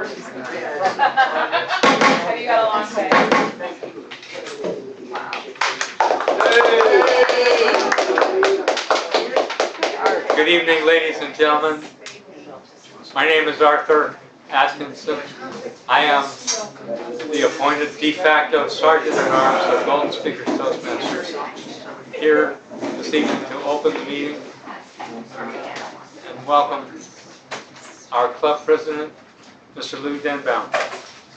Have you got a long day? Good evening, ladies and gentlemen. My name is Arthur Atkinson. I am the appointed de facto Sergeant at Arms of Golden Speakers Toastmasters, here this evening to open the meeting and welcome our club president, Mr. Lou Denbaum.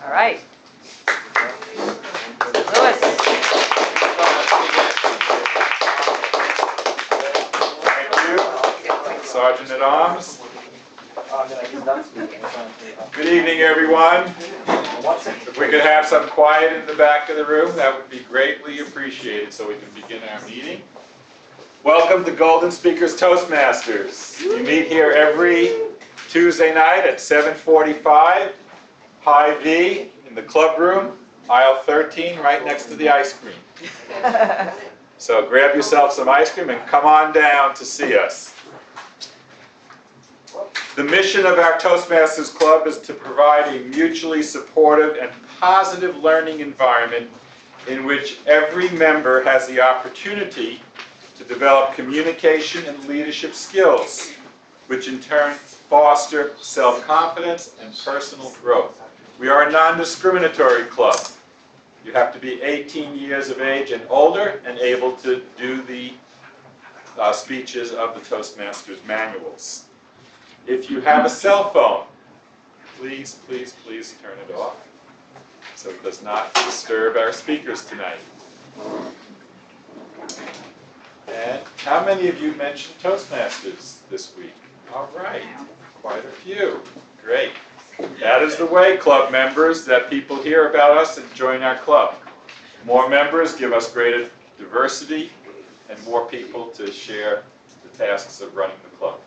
All right. Louis. Thank you, Sergeant at Arms. Good evening, everyone. If we could have some quiet in the back of the room, that would be greatly appreciated so we can begin our meeting. Welcome to Golden Speakers Toastmasters. We meet here every Tuesday night at 7:45, Hy-Vee in the club room, aisle 13, right next to the ice cream. So grab yourself some ice cream and come on down to see us. The mission of our Toastmasters Club is to provide a mutually supportive and positive learning environment in which every member has the opportunity to develop communication and leadership skills, which in turn foster self-confidence and personal growth. We are a non-discriminatory club. You have to be 18 years of age and older and able to do the speeches of the Toastmasters manuals. If you have a cell phone, please, please, please turn it off so it does not disturb our speakers tonight. And how many of you mentioned Toastmasters this week? All right, quite a few. Great. That is the way, club members, that people hear about us and join our club. More members give us greater diversity and more people to share the tasks of running the club.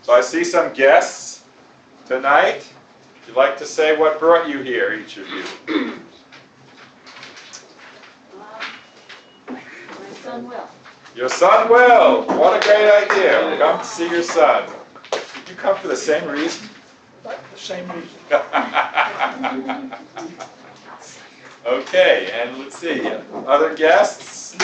So I see some guests tonight. Would you like to say what brought you here, each of you? My son Will. Your son Will. What a great idea. Come to see your son. Did you come for the same reason? The same reason. Okay, and let's see. Other guests?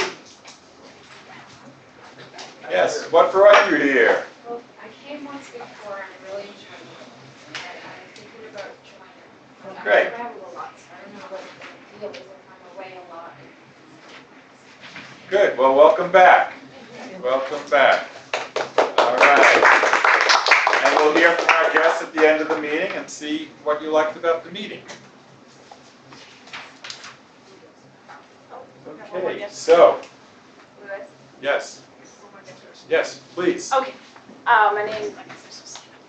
Yes, what brought you here? Well, I came once before and I really enjoyed it. And I'm thinking about joining. Oh, great. I travel a lot, so I don't know what the deal is if I'm away a lot. Good. Well, welcome back. Welcome back. All right. And we'll hear from our guests at the end of the meeting and see what you liked about the meeting. Okay, so, Louis. yes. Yes, please. Okay. My name,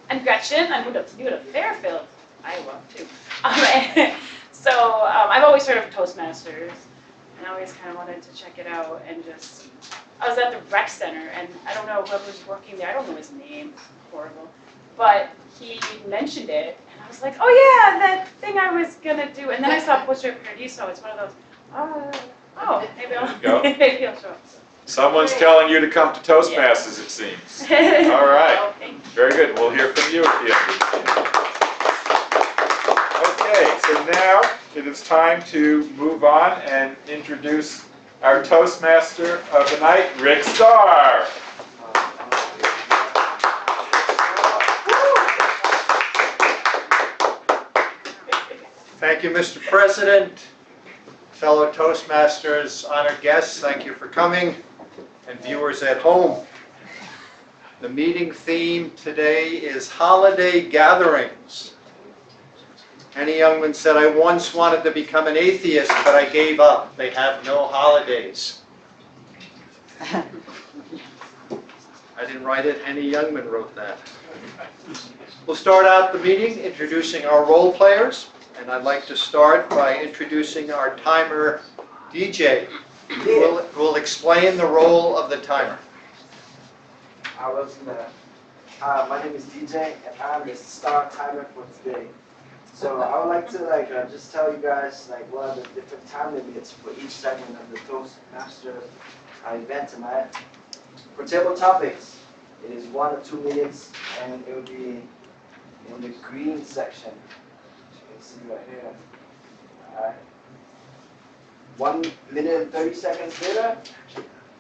I'm Gretchen. I'm new to Fairfield, Iowa, too. I've always heard of Toastmasters, and I always kind of wanted to check it out. And I was at the rec center, and I don't know whoever was working there. I don't know his name. Horrible. But he mentioned it, and I was like, oh yeah, that thing I was gonna do. And then I saw a poster up here, so it's one of those. Maybe I'll show up. Someone's telling you to come to Toastmasters, it seems. All right. Oh, thank you. Very good. We'll hear from you at the end of the meeting. Okay, so now it is time to move on and introduce our Toastmaster of the night, Rick Starr. Thank you, Mr. President, fellow Toastmasters, honored guests, thank you for coming, and viewers at home. The meeting theme today is holiday gatherings. Any youngman said, I once wanted to become an atheist, but I gave up. They have no holidays. I didn't write it, any youngman wrote that. We'll start out the meeting introducing our role players. And I'd like to start by introducing our timer DJ, who will explain the role of the timer. My name is DJ, and I'm the star timer for today. So I would like to just tell you guys what are the different time limits for each segment of the Toastmasters event tonight. For table topics, it is 1 or 2 minutes, and it will be in the green section. see right here. Alright. 1 minute and 30 seconds later,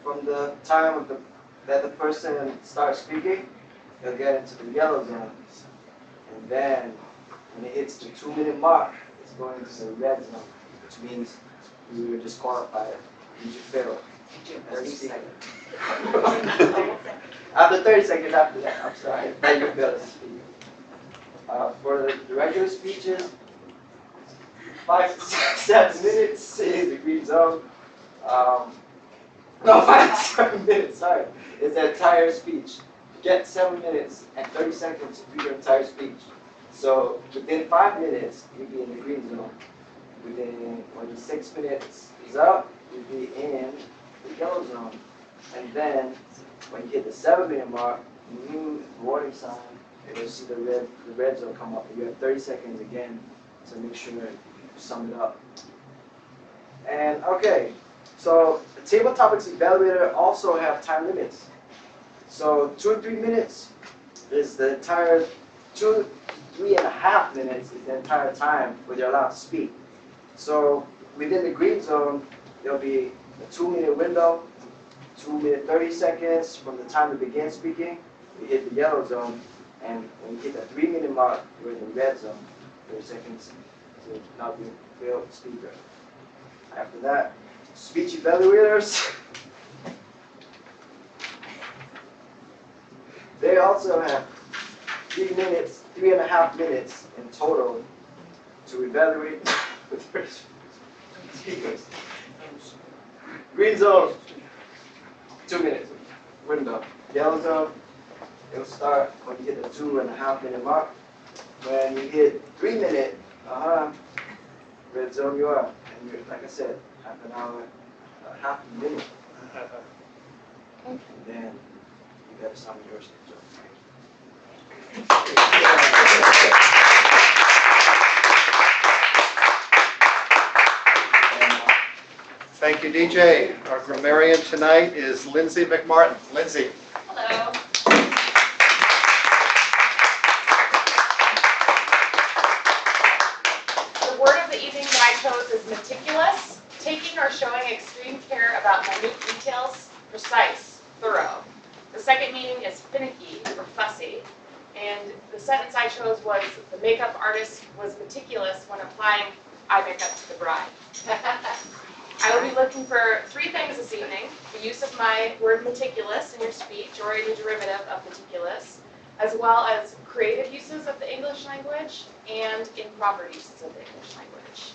from the time of that the person starts speaking, they'll get into the yellow zone. And then, when it hits the 2-minute mark, it's going into the red zone, which means you were disqualified. You failed. 30 seconds. After 30 seconds after that, I'm sorry, then you failed to speak. For the regular speeches, 5 to 7 minutes in the green zone. No, 5 to 7 minutes, sorry. It's the entire speech. Get 7 minutes and 30 seconds to do your entire speech. So within 5 minutes, you'll be in the green zone. When the 6 minutes is up, you'll be in the yellow zone. And then when you hit the 7-minute mark, new warning sign, and you'll see the red zone come up. And you have 30 seconds again to make sure you sum it up. And okay, so the table topics evaluator also have time limits. So 2 or 3 minutes is the entire 3.5 minutes is the entire time where you're allowed to speak. So within the green zone, there'll be a 2-minute window, 2 minutes 30 seconds from the time you begin speaking. You hit the yellow zone, and when you hit the 3-minute mark, you're in the red zone. 30 seconds to not be a failed speaker. After that, speech evaluators. They also have 3.5 minutes in total to evaluate their speakers. Green zone, 2 minutes window. Yellow zone, it'll start when you hit the 2.5-minute mark. When you hit 3 minute, red zone you are. And you're, like I said, half an hour, half a minute. And then you got to sum your speech. Thank you, DJ. Our grammarian tonight is Lindsay McMartin. Lindsay. Hello. The word of the evening that I chose is meticulous, taking or showing extreme care about minute details, precise, thorough. The second meaning is finicky or fussy. And the sentence I chose was, the makeup artist was meticulous when applying eye makeup to the bride. I will be looking for 3 things this evening: the use of my word meticulous in your speech, or any derivative of meticulous, as well as creative uses of the English language and improper uses of the English language.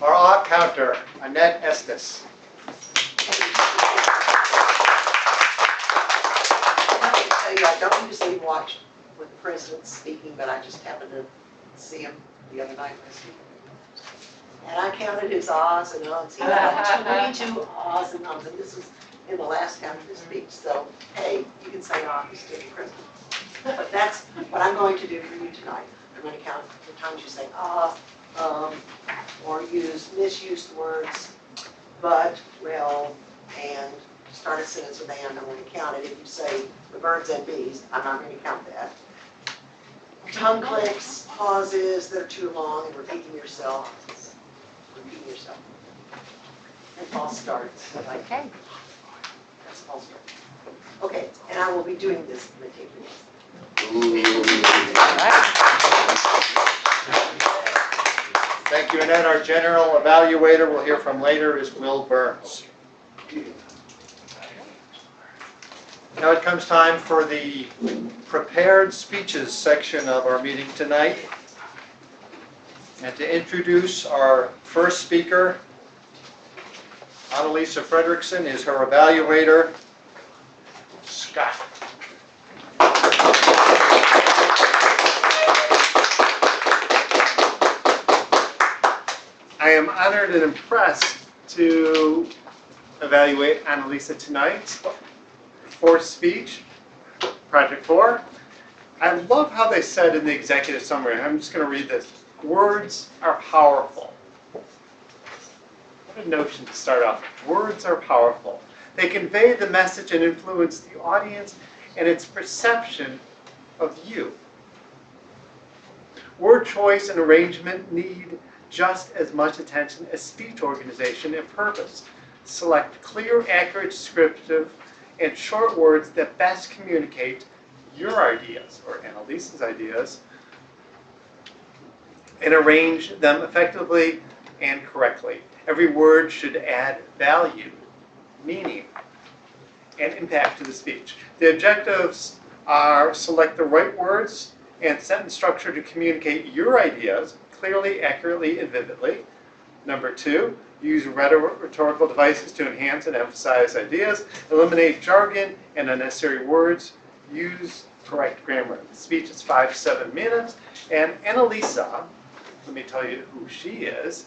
Our odd counter, Annette Estes. Let me tell you, I don't usually watch with the president speaking, but I just happened to see him the other night listening. And I counted his ahs and ums. He had 22 ahs and ums, and this was in the last half of his speech. So, hey, you can say ah, he's still president. But that's what I'm going to do for you tonight. I'm going to count the times you say ah, or misused words, but, well, and start a sentence with and. I'm going to count it. If you say the birds and bees, I'm not going to count that. Tongue clicks, pauses that are too long, and repeating yourself. And false starts. Okay. That's false start. Okay, and I will be doing this meticulously. Thank you, Annette. Our general evaluator we'll hear from later is Will Burns. Now it comes time for the prepared speeches section of our meeting tonight. And to introduce our first speaker, Annalisa Fredrickson is her evaluator, Scott. I am honored and impressed to evaluate Annalisa tonight for speech, Project 4. I love how they said in the executive summary, I'm just going to read this, words are powerful. What a notion to start off with. Words are powerful. They convey the message and influence the audience and its perception of you. Word choice and arrangement need just as much attention as speech organization and purpose. Select clear, accurate, descriptive, and short words that best communicate your ideas, or Annalisa's ideas, and arrange them effectively and correctly. Every word should add value, meaning, and impact to the speech. The objectives are select the right words and sentence structure to communicate your ideas clearly, accurately, and vividly. Number 2, use rhetorical devices to enhance and emphasize ideas. Eliminate jargon and unnecessary words. Use correct grammar. The speech is 5 to 7 minutes. And Annalisa, let me tell you who she is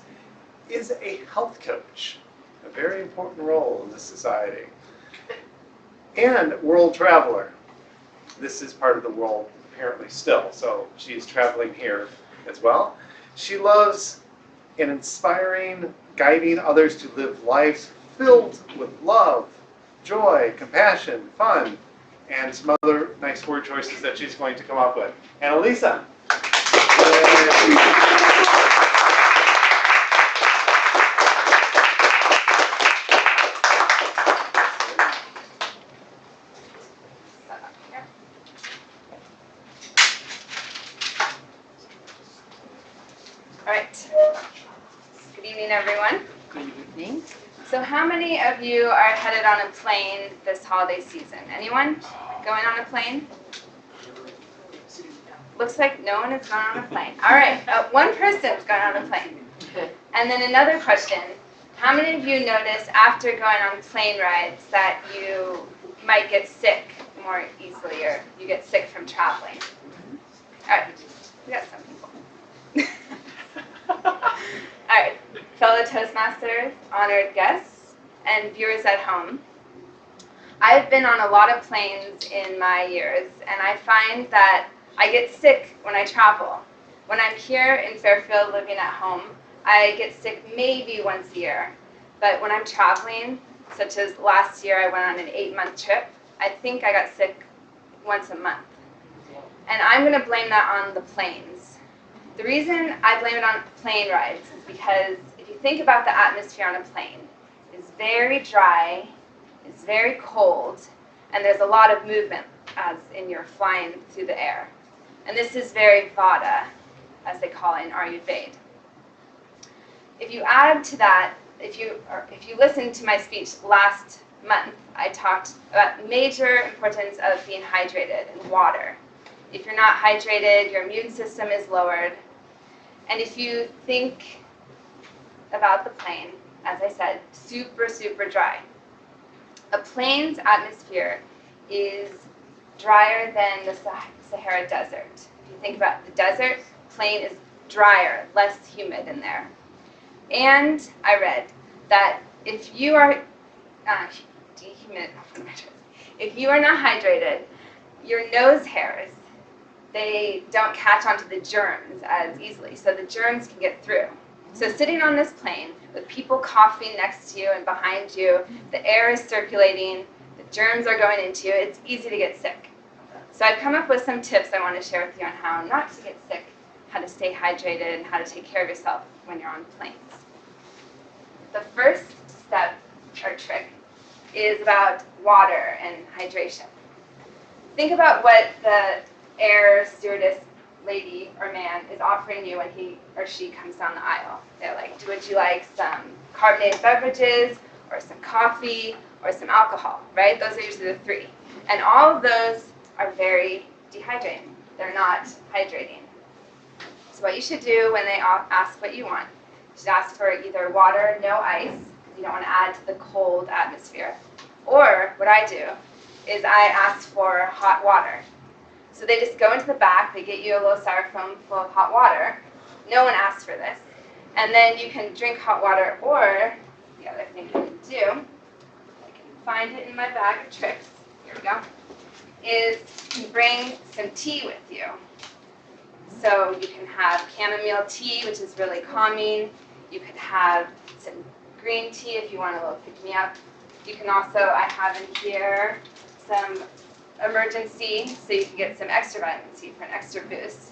a health coach. A very important role in this society. And world traveler. This is part of the world apparently still, so she's traveling here as well. She loves and inspiring, guiding others to live lives filled with love, joy, compassion, fun, and some other nice word choices that she's going to come up with. Annalisa. All right. Good evening, everyone. Good evening. So how many of you are headed on a plane this holiday season? Anyone going on a plane? Looks like no one is going on a plane. All right, one person's going on a plane. And then another question, how many of you notice after going on plane rides that you might get sick more easily, or you get sick from traveling? All right, we got some people. All right, fellow Toastmasters, honored guests, and viewers at home. I've been on a lot of planes in my years, and I find that I get sick when I travel. When I'm here in Fairfield living at home, I get sick maybe once a year. But when I'm traveling, such as last year I went on an 8-month trip, I think I got sick once a month. And I'm going to blame that on the planes. The reason I blame it on plane rides is because if you think about the atmosphere on a plane, it's very dry, it's very cold, and there's a lot of movement as in you're flying through the air. And this is very bethe, as they call it in Hy-Vee. If you add to that, if you listened to my speech last month, I talked about major importance of being hydrated and water. If you're not hydrated, your immune system is lowered. And if you think about the plane, as I said, super, super dry. A plane's atmosphere is drier than the Sahara Desert. If you think about the desert, plane is drier, less humid in there. And I read that if you are if you are not hydrated, your nose hairs, they don't catch onto the germs as easily, so the germs can get through. So sitting on this plane with people coughing next to you and behind you, the air is circulating, the germs are going into you, it's easy to get sick. So I've come up with some tips I want to share with you on how not to get sick, how to stay hydrated, and how to take care of yourself when you're on planes. The first step or trick is about water and hydration. Think about what the air stewardess lady or man is offering you when he or she comes down the aisle. They're like, would you like some carbonated beverages, or some coffee, or some alcohol, right? Those are usually the 3. And all of those are very dehydrating. They're not hydrating. So what you should do when they ask what you want, you should ask for either water, no ice, because you don't want to add to the cold atmosphere. Or what I do is I ask for hot water. So they just go into the back, they get you a little styrofoam full of hot water. No one asks for this. And then you can drink hot water, or the other thing you can do, I can find it in my bag of tricks, here we go, is you can bring some tea with you. So you can have chamomile tea, which is really calming. You could have some green tea if you want a little pick-me-up. You can also, I have in here some emergency, so you can get some extra vitamin C for an extra boost.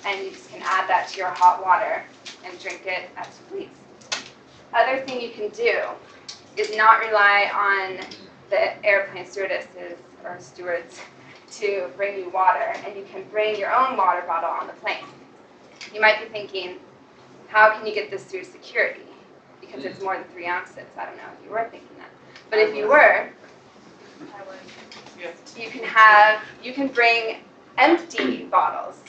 And you just can add that to your hot water and drink it at your please. Other thing you can do is not rely on the airplane stewardesses or stewards to bring you water, and you can bring your own water bottle on the plane. You might be thinking, how can you get this through security? Because it's more than 3 ounces. I don't know if you were thinking that. But if you were, you can bring empty bottles.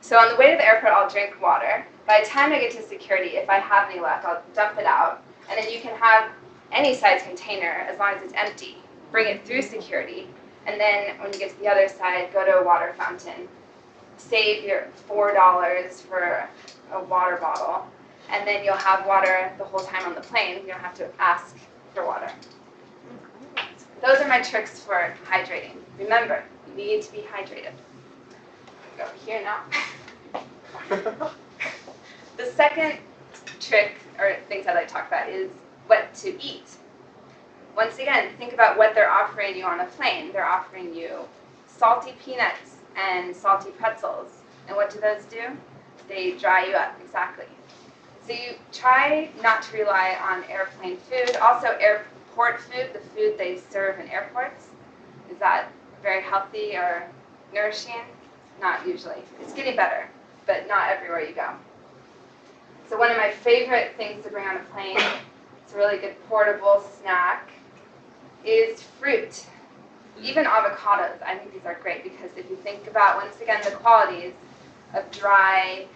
So on the way to the airport, I'll drink water. By the time I get to security, if I have any left, I'll dump it out. And then you can have any size container as long as it's empty. Bring it through security. And then when you get to the other side, go to a water fountain. Save your $4 for a water bottle. And then you'll have water the whole time on the plane. You don't have to ask for water. Those are my tricks for hydrating. Remember, you need to be hydrated. Go over here now. The second trick, or things I'd like to talk about, is what to eat. Once again, think about what they're offering you on a plane. They're offering you salty peanuts and salty pretzels. And what do those do? They dry you up, exactly. So you try not to rely on airplane food. Also airport food, the food they serve in airports. Is that very healthy or nourishing? Not usually. It's getting better, but not everywhere you go. So one of my favorite things to bring on a plane, it's a really good portable snack, is fruit. Even avocados. I think these are great because if you think about, once again, the qualities of dry,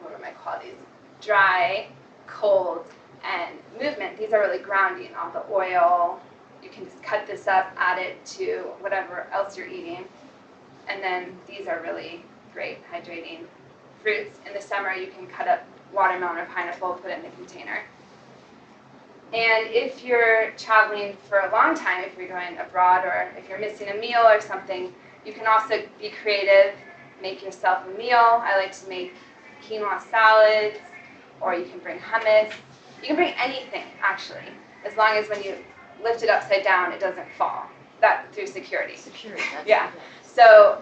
what are my qualities? Dry, cold, and movement. These are really grounding. All the oil, you can just cut this up, add it to whatever else you're eating. And then these are really great hydrating fruits. In the summer, you can cut up watermelon or pineapple, put it in a container. And if you're traveling for a long time, if you're going abroad or if you're missing a meal or something, you can also be creative, make yourself a meal. I like to make quinoa salads, or you can bring hummus. You can bring anything, actually, as long as when you lift it upside down, it doesn't fall. That through security. Security, that's yeah. So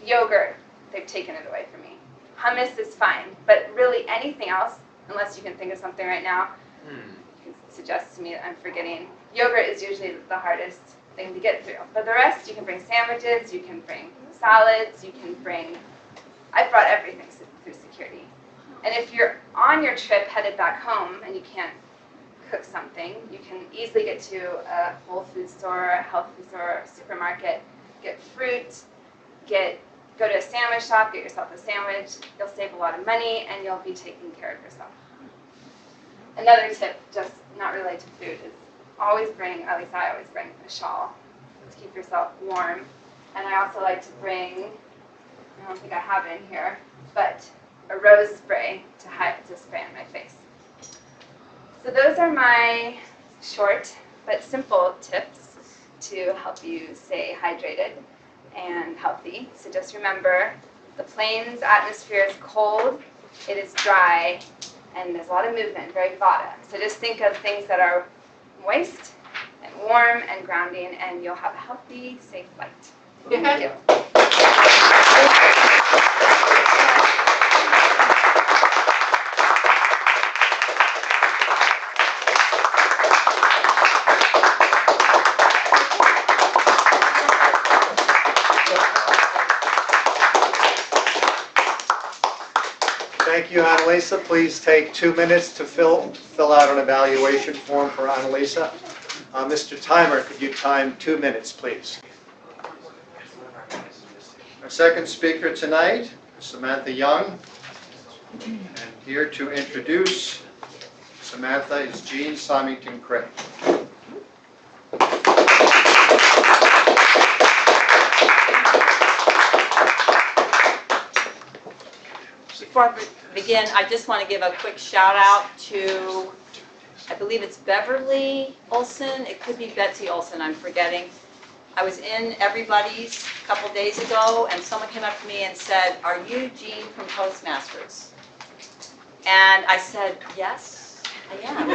yogurt, they've taken it away from me. Hummus is fine, but really anything else, unless you can think of something right now, you can suggest to me that I'm forgetting. Yogurt is usually the hardest thing to get through. But the rest, you can bring sandwiches, you can bring salads, you can bring, I've brought everything through security. And if you're on your trip headed back home and you can't cook something, you can easily get to a Whole Foods store, a health food store, a supermarket, get fruit, go to a sandwich shop, get yourself a sandwich. You'll save a lot of money and you'll be taking care of yourself. Another tip, just not related to food, is always bring, at least I always bring, a shawl to keep yourself warm. And I also like to bring, I don't think I have it in here, but a rose spray to spray on my face. So those are my short but simple tips to help you stay hydrated and healthy. So just remember, the plane's atmosphere is cold, it is dry, and there's a lot of movement, very vata. So just think of things that are moist and warm and grounding, and you'll have a healthy, safe flight. Thank you. Thank you, Annalisa. Please take 2 minutes to fill out an evaluation form for Annalisa. Mr. Timer, could you time 2 minutes, please? Our second speaker tonight is Samantha Young. And here to introduce Samantha is Jean Symington-Craig. Before I begin, I just want to give a quick shout out to, I believe it's Beverly Olson, it could be Betsy Olson, I'm forgetting. I was in Everybody's a couple days ago and someone came up to me and said, "Are you Jean from Toastmasters?" And I said, "Yes." I am.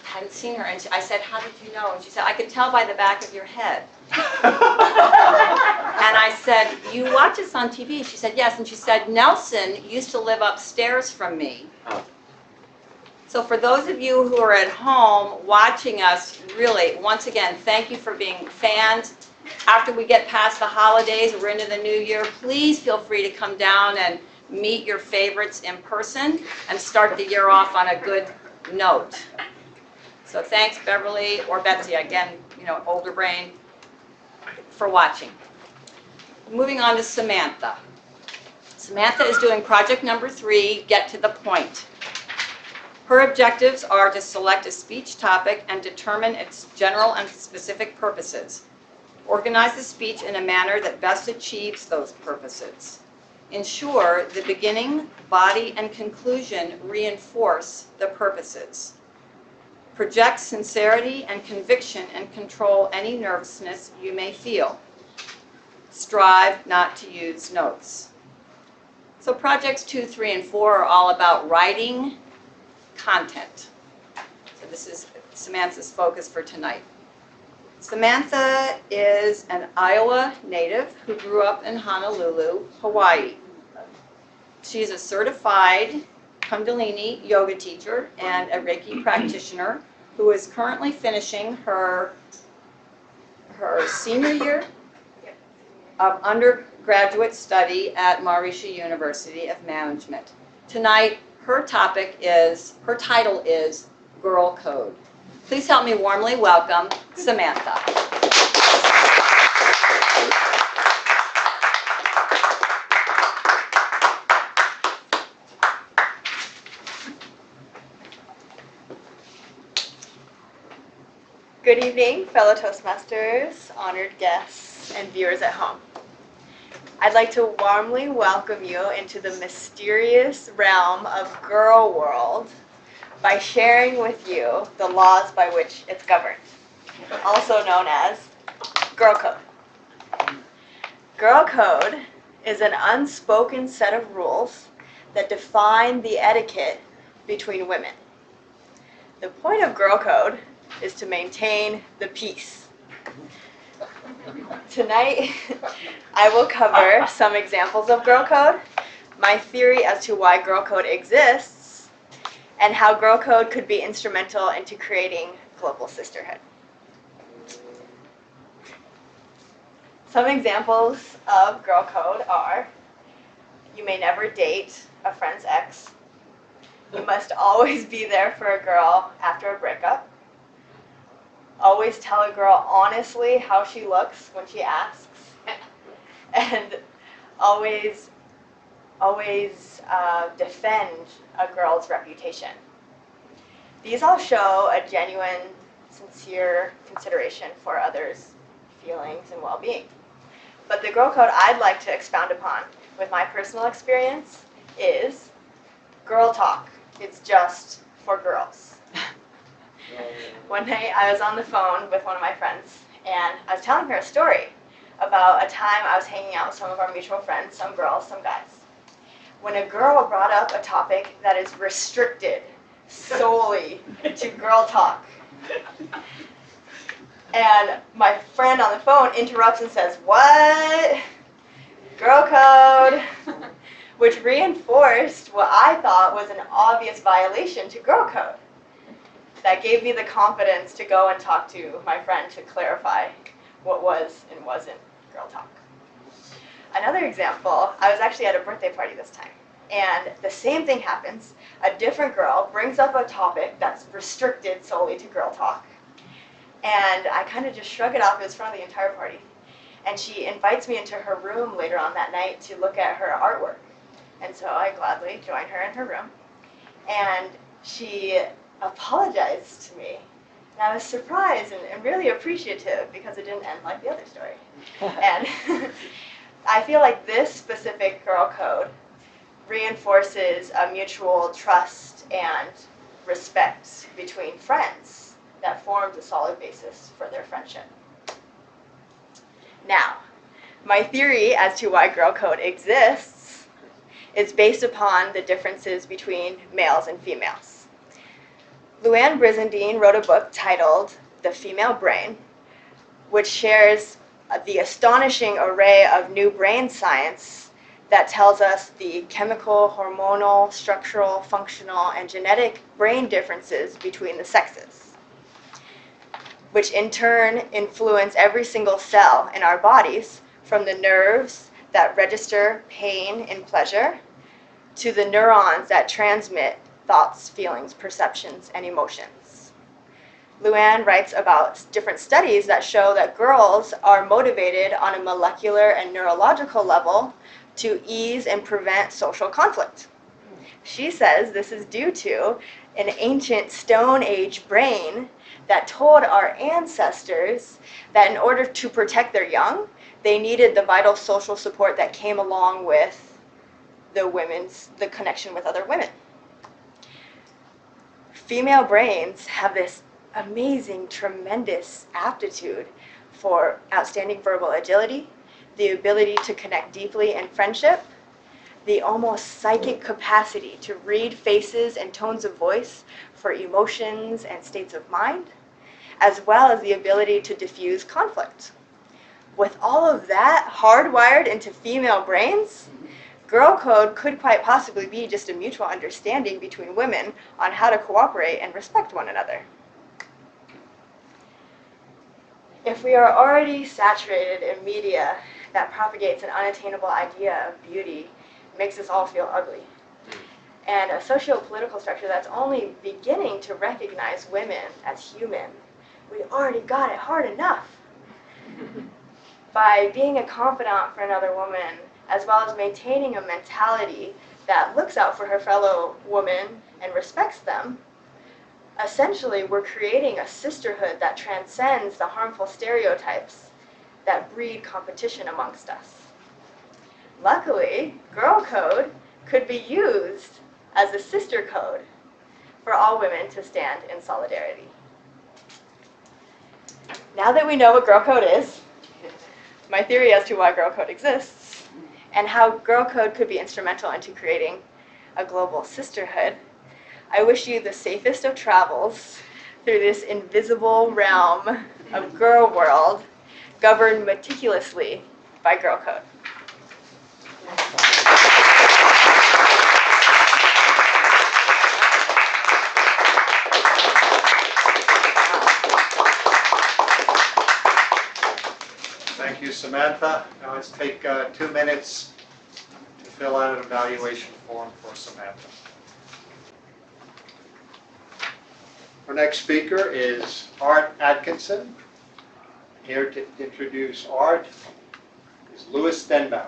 Hadn't seen her, and I said, how did you know? And she said, I could tell by the back of your head. And I said, you watch us on TV? She said, yes. And she said, Nelson used to live upstairs from me. So for those of you who are at home watching us, really, once again, thank you for being fans. After we get past the holidays, we're into the new year, please feel free to come down and meet your favorites in person and start the year off on a good note. So thanks, Beverly, or Betsy, again, older brain, for watching. Moving on to Samantha. Samantha is doing project number 3, Get to the Point. Her objectives are to select a speech topic and determine its general and specific purposes. Organize the speech in a manner that best achieves those purposes. Ensure the beginning, body, and conclusion reinforce the purposes. Project sincerity and conviction and control any nervousness you may feel. Strive not to use notes. So projects 2, 3, and 4 are all about writing content. So this is Samantha's focus for tonight. Samantha is an Iowa native who grew up in Honolulu, Hawaii. She's a certified Kundalini yoga teacher and a Reiki practitioner who is currently finishing her senior year of undergraduate study at Maharishi University of Management. Tonight, her title is Girl Code. Please help me warmly welcome Samantha. Good evening, fellow Toastmasters, honored guests, and viewers at home. I'd like to warmly welcome you into the mysterious realm of Girl World by sharing with you the laws by which it's governed, also known as Girl Code. Girl Code is an unspoken set of rules that define the etiquette between women. The point of Girl Code is to maintain the peace. Tonight, I will cover some examples of Girl Code, my theory as to why Girl Code exists, and how Girl Code could be instrumental into creating global sisterhood. Some examples of Girl Code are: you may never date a friend's ex. You must always be there for a girl after a breakup. Always tell a girl honestly how she looks when she asks. And always defend a girl's reputation. These all show a genuine, sincere consideration for others' feelings and well-being. But the Girl Code I'd like to expound upon with my personal experience is girl talk. It's just for girls. One night I was on the phone with one of my friends, and I was telling her a story about a time I was hanging out with some of our mutual friends, some girls, some guys, when a girl brought up a topic that is restricted solely to girl talk. And my friend on the phone interrupts and says, "What? Girl Code?" Which reinforced what I thought was an obvious violation to Girl Code. That gave me the confidence to go and talk to my friend to clarify what was and wasn't girl talk. Another example, I was actually at a birthday party this time, and the same thing happens. A different girl brings up a topic that's restricted solely to girl talk, and I kind of just shrug it off. It was in front of the entire party, and she invites me into her room later on that night to look at her artwork, and so I gladly join her in her room, and she apologized to me. And I was surprised and really appreciative because it didn't end like the other story. And I feel like this specific Girl Code reinforces a mutual trust and respect between friends that forms a solid basis for their friendship. Now, my theory as to why Girl Code exists is based upon the differences between males and females. Luann Brizendine wrote a book titled The Female Brain, which shares the astonishing array of new brain science that tells us the chemical, hormonal, structural, functional, and genetic brain differences between the sexes, which in turn influence every single cell in our bodies, from the nerves that register pain and pleasure to the neurons that transmit thoughts, feelings, perceptions, and emotions. Luann writes about different studies that show that girls are motivated on a molecular and neurological level to ease and prevent social conflict. She says this is due to an ancient Stone Age brain that told our ancestors that in order to protect their young, they needed the vital social support that came along with the connection with other women. Female brains have this amazing, tremendous aptitude for outstanding verbal agility, the ability to connect deeply in friendship, the almost psychic capacity to read faces and tones of voice for emotions and states of mind, as well as the ability to diffuse conflict. With all of that hardwired into female brains, Girl Code could quite possibly be just a mutual understanding between women on how to cooperate and respect one another. If we are already saturated in media that propagates an unattainable idea of beauty, it makes us all feel ugly, and a socio-political structure that's only beginning to recognize women as human, we already got it hard enough. By being a confidant for another woman, as well as maintaining a mentality that looks out for her fellow women and respects them, essentially we're creating a sisterhood that transcends the harmful stereotypes that breed competition amongst us. Luckily, Girl Code could be used as a sister code for all women to stand in solidarity. Now that we know what Girl Code is, my theory as to why Girl Code exists, and how Girl Code could be instrumental into creating a global sisterhood, I wish you the safest of travels through this invisible realm of girl world, governed meticulously by Girl Code. Thank you, Samantha. Now let's take 2 minutes to fill out an evaluation form for Samantha. Our next speaker is Art Atkinson. Here to introduce Art is Louis Stenbaum.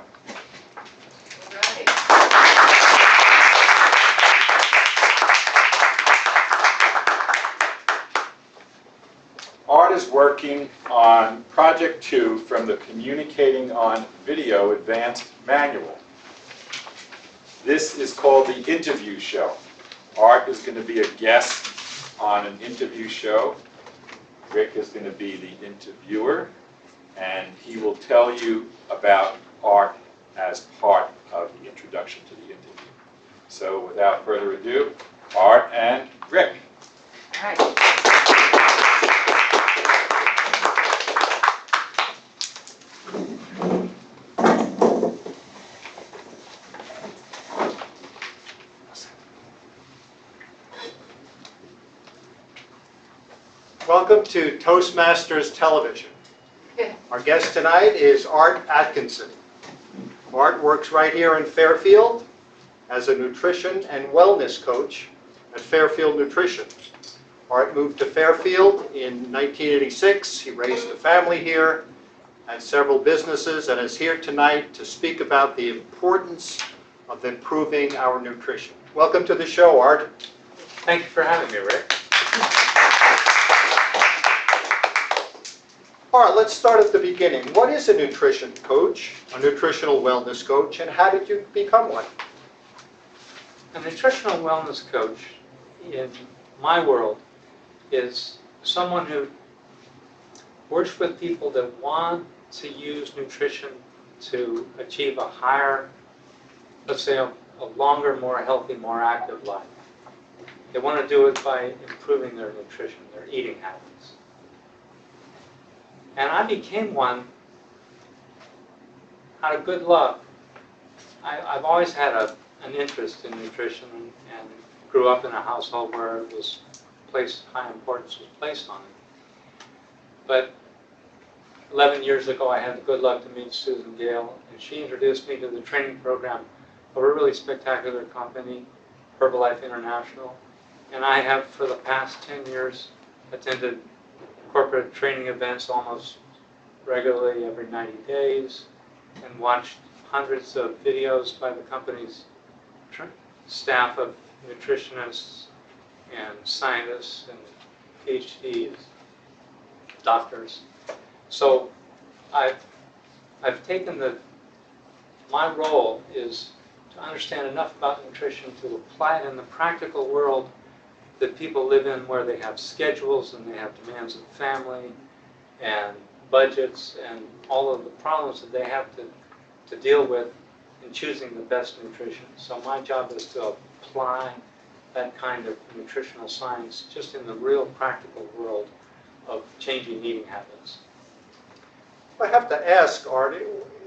Art is working on Project 2 from the Communicating on Video Advanced Manual. This is called the interview show. Art is going to be a guest on an interview show. Rick is going to be the interviewer, and he will tell you about art as part of the introduction to the interview. So without further ado, Art and Rick. All right. Welcome to Toastmasters Television. Our guest tonight is Art Atkinson. Art works right here in Fairfield as a nutrition and wellness coach at Fairfield Nutrition. Art moved to Fairfield in 1986. He raised a family here and several businesses, and is here tonight to speak about the importance of improving our nutrition. Welcome to the show, Art. Thank you for having me, Rick. All right, let's start at the beginning. What is a nutrition coach, a nutritional wellness coach, and how did you become one? A nutritional wellness coach, in my world, is someone who works with people that want to use nutrition to achieve a higher, let's say a longer, more healthy, more active life. They want to do it by improving their nutrition, their eating habits. And I became one out of good luck. I've always had an interest in nutrition and grew up in a household where it was high importance was placed on it. But 11 years ago, I had the good luck to meet Susan Gale, and she introduced me to the training program of a really spectacular company, Herbalife International. And I have, for the past 10 years, attended corporate training events almost regularly every 90 days and watched hundreds of videos by the company's staff of nutritionists and scientists and PhDs, doctors. So I've taken my role is to understand enough about nutrition to apply it in the practical world that people live in, where they have schedules and they have demands of family and budgets and all of the problems that they have to deal with in choosing the best nutrition. So my job is to apply that kind of nutritional science just in the real practical world of changing eating habits. I have to ask, Art,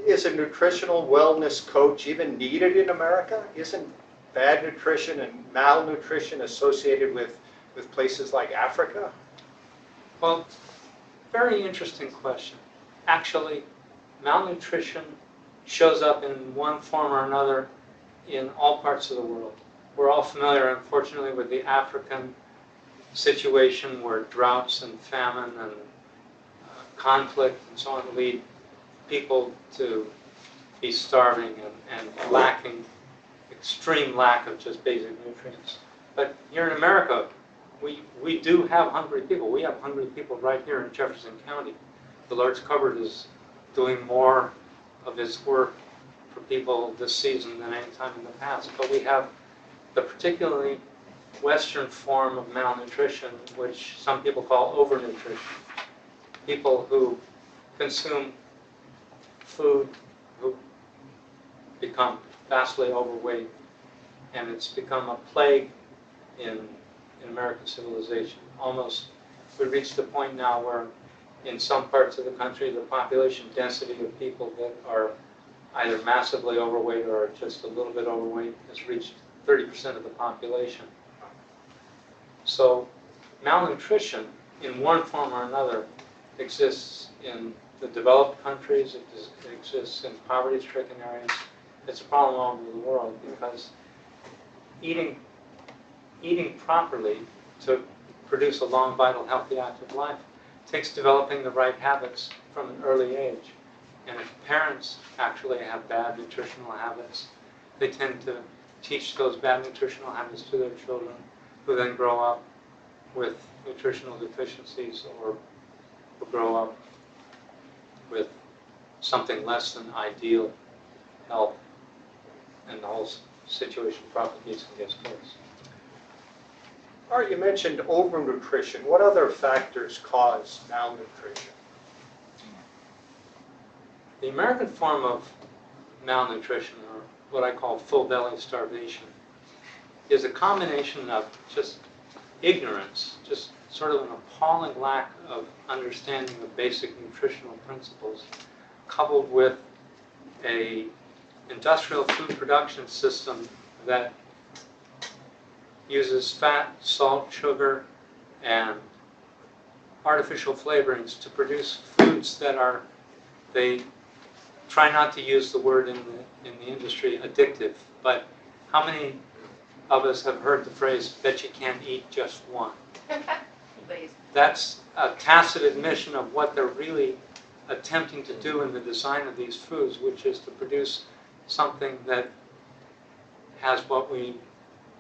is a nutritional wellness coach even needed in America? Isn't bad nutrition and malnutrition associated with places like Africa? Well, very interesting question. Actually, malnutrition shows up in one form or another in all parts of the world. We're all familiar, unfortunately, with the African situation where droughts and famine and conflict and so on lead people to be starving and lacking, extreme lack of just basic nutrients. But here in America, we do have hungry people. We have hungry people right here in Jefferson County. The Lord's Cupboard is doing more of His work for people this season than any time in the past. But we have the particularly Western form of malnutrition, which some people call overnutrition. People who consume food who become vastly overweight, and it's become a plague in American civilization. Almost, we've reached the point now where in some parts of the country the population density of people that are either massively overweight or just a little bit overweight has reached 30% of the population. So malnutrition in one form or another exists in the developed countries, it exists in poverty-stricken areas. It's a problem all over the world because eating properly to produce a long, vital, healthy, active life takes developing the right habits from an early age. And if parents actually have bad nutritional habits, they tend to teach those bad nutritional habits to their children, who then grow up with nutritional deficiencies or who grow up with something less than ideal health, and the whole situation propagates and gets worse. Art, you mentioned overnutrition. What other factors cause malnutrition? The American form of malnutrition, or what I call full belly starvation, is a combination of just ignorance, just sort of an appalling lack of understanding of basic nutritional principles, coupled with an industrial food production system that uses fat, salt, sugar, and artificial flavorings to produce foods that are, they try not to use the word in the industry, addictive. But how many of us have heard the phrase, bet you can't eat just one? That's a tacit admission of what they're really attempting to do in the design of these foods, which is to produce something that has what we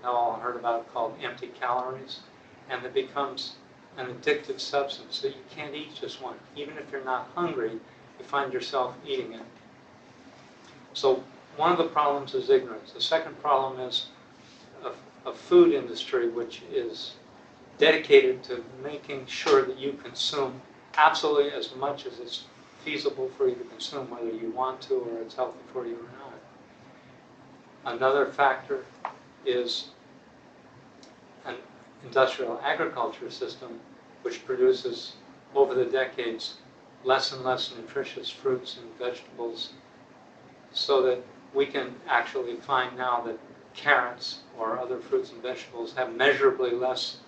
all heard about called empty calories, and that becomes an addictive substance. So you can't eat just one. Even if you're not hungry, you find yourself eating it. So one of the problems is ignorance. The second problem is a food industry which is dedicated to making sure that you consume absolutely as much as it's feasible for you to consume, whether you want to or it's healthy for you or not. Another factor is industrial agriculture system, which produces over the decades less and less nutritious fruits and vegetables, so that we can actually find now that carrots or other fruits and vegetables have measurably less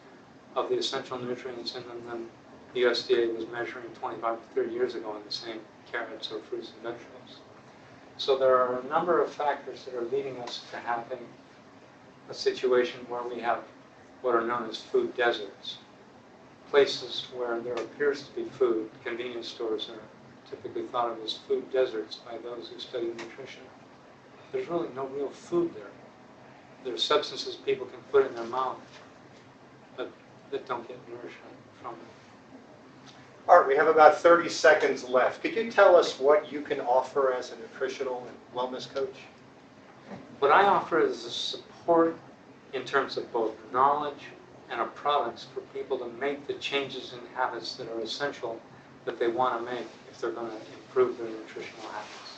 of the essential nutrients in them than the USDA was measuring 25 to 30 years ago in the same carrots or fruits and vegetables. So there are a number of factors that are leading us to having a situation where we have what are known as food deserts. Places where there appears to be food. Convenience stores are typically thought of as food deserts by those who study nutrition. There's really no real food there. There's substances people can put in their mouth, but that don't get nourishment from it. Art, we have about 30 seconds left. Could you tell us what you can offer as a nutritional and wellness coach? What I offer is a support in terms of both knowledge and of products for people to make the changes in habits that are essential that they want to make if they're going to improve their nutritional habits.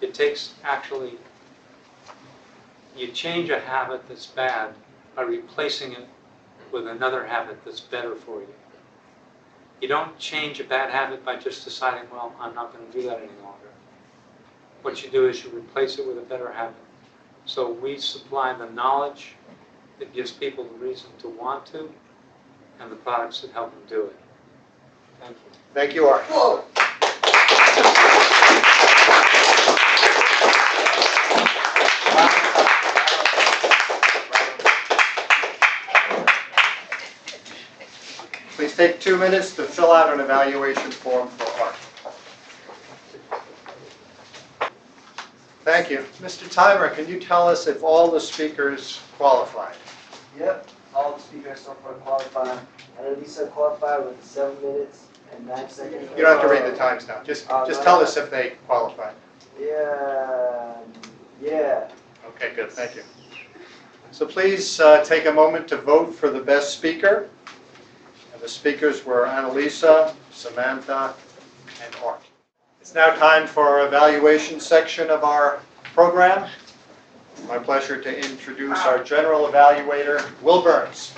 It takes actually, you change a habit that's bad by replacing it with another habit that's better for you. You don't change a bad habit by just deciding, well, I'm not going to do that any longer. What you do is you replace it with a better habit. So we supply the knowledge that gives people the reason to want to, and the products that help them do it. Thank you. Thank you, Art. Whoa. Please take 2 minutes to fill out an evaluation form for Art. Thank you. Mr. Timer, can you tell us if all the speakers qualified? Yep, all the speakers so far qualified. And Lisa qualified with 7 minutes and 9 seconds. You don't have to read the times now. Just tell us if they qualified. Yeah. Okay, good. Thank you. So please take a moment to vote for the best speaker. And the speakers were Annalisa, Samantha, and Art. It's now time for our evaluation section of our program. It's my pleasure to introduce our general evaluator, Will Burns.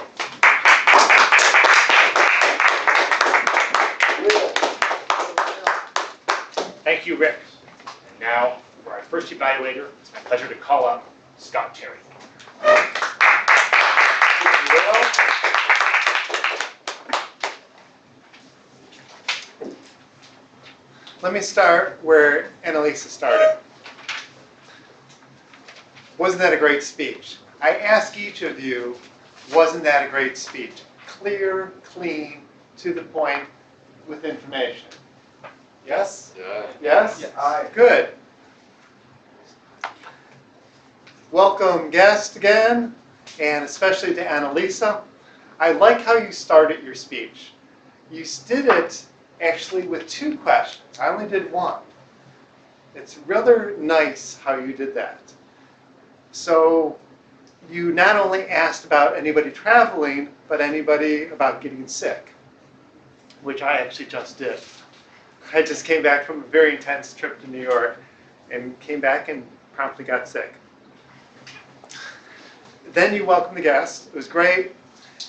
Thank you, Rick. And now, for our first evaluator, it's my pleasure to call up Scott Terry. Let me start where Annalisa started. Wasn't that a great speech? I ask each of you, wasn't that a great speech? Clear, clean, to the point, with information. Yes? Yeah. Yes? Yes. Good. Welcome guest again, and especially to Annalisa. I like how you started your speech. You did it actually with 2 questions. I only did 1. It's rather nice how you did that. So you not only asked about anybody traveling, but anybody about getting sick, which I actually just did. I just came back from a very intense trip to New York and came back and promptly got sick. Then you welcomed the guests. It was great.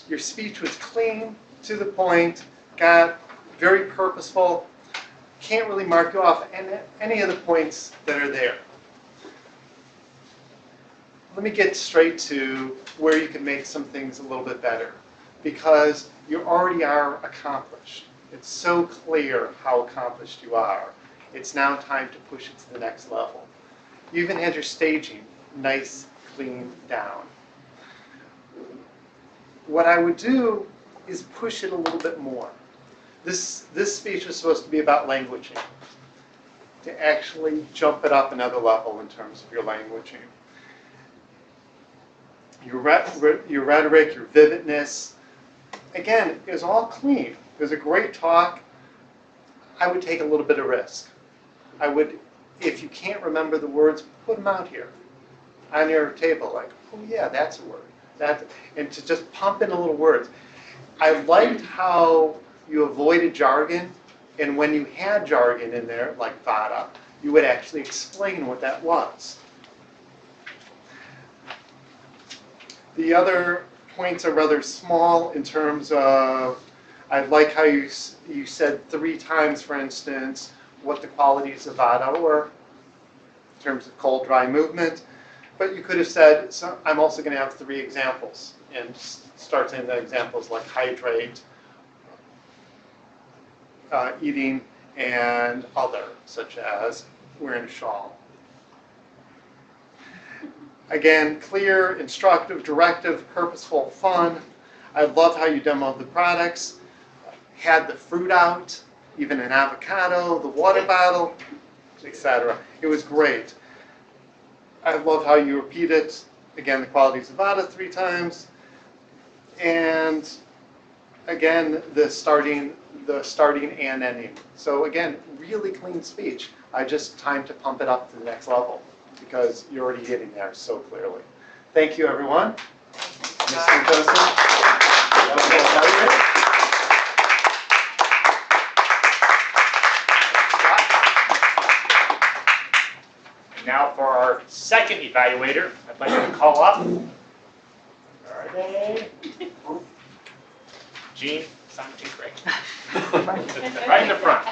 Your speech was clean, to the point, got very purposeful. Can't really mark you off any of the points that are there. Let me get straight to where you can make some things a little bit better, because you already are accomplished. It's so clear how accomplished you are. It's now time to push it to the next level. You even had your staging nice, clean down. What I would do is push it a little bit more. This speech is supposed to be about languaging, to actually jump it up another level in terms of your languaging. Your rhetoric, your vividness, again, it was all clean. It was a great talk. I would take a little bit of risk. I would, if you can't remember the words, put them out here on your table, like, oh yeah, that's a word. And to just pump in a little words. I liked how you avoided jargon, and when you had jargon in there, like bethe, you would actually explain what that was. The other points are rather small in terms of, I like how you said 3 times, for instance, what the qualities of vata were in terms of cold, dry movement. But you could have said, so I'm also going to have 3 examples, and start saying the examples like hydrate, eating, and other, such as wearing a shawl. Again, clear, instructive, directive, purposeful, fun. I love how you demoed the products, had the fruit out, even an avocado, the water bottle, etc. It was great. I love how you repeated, again, the qualities of vata 3 times. And again, the starting and ending. So again, really clean speech. I just time to pump it up to the next level because you're already hitting there so clearly. Thank you, everyone. Mr. Joseph. And now for our second evaluator, I'd like to call up. Where are they? Jean Santigre. Right in the front.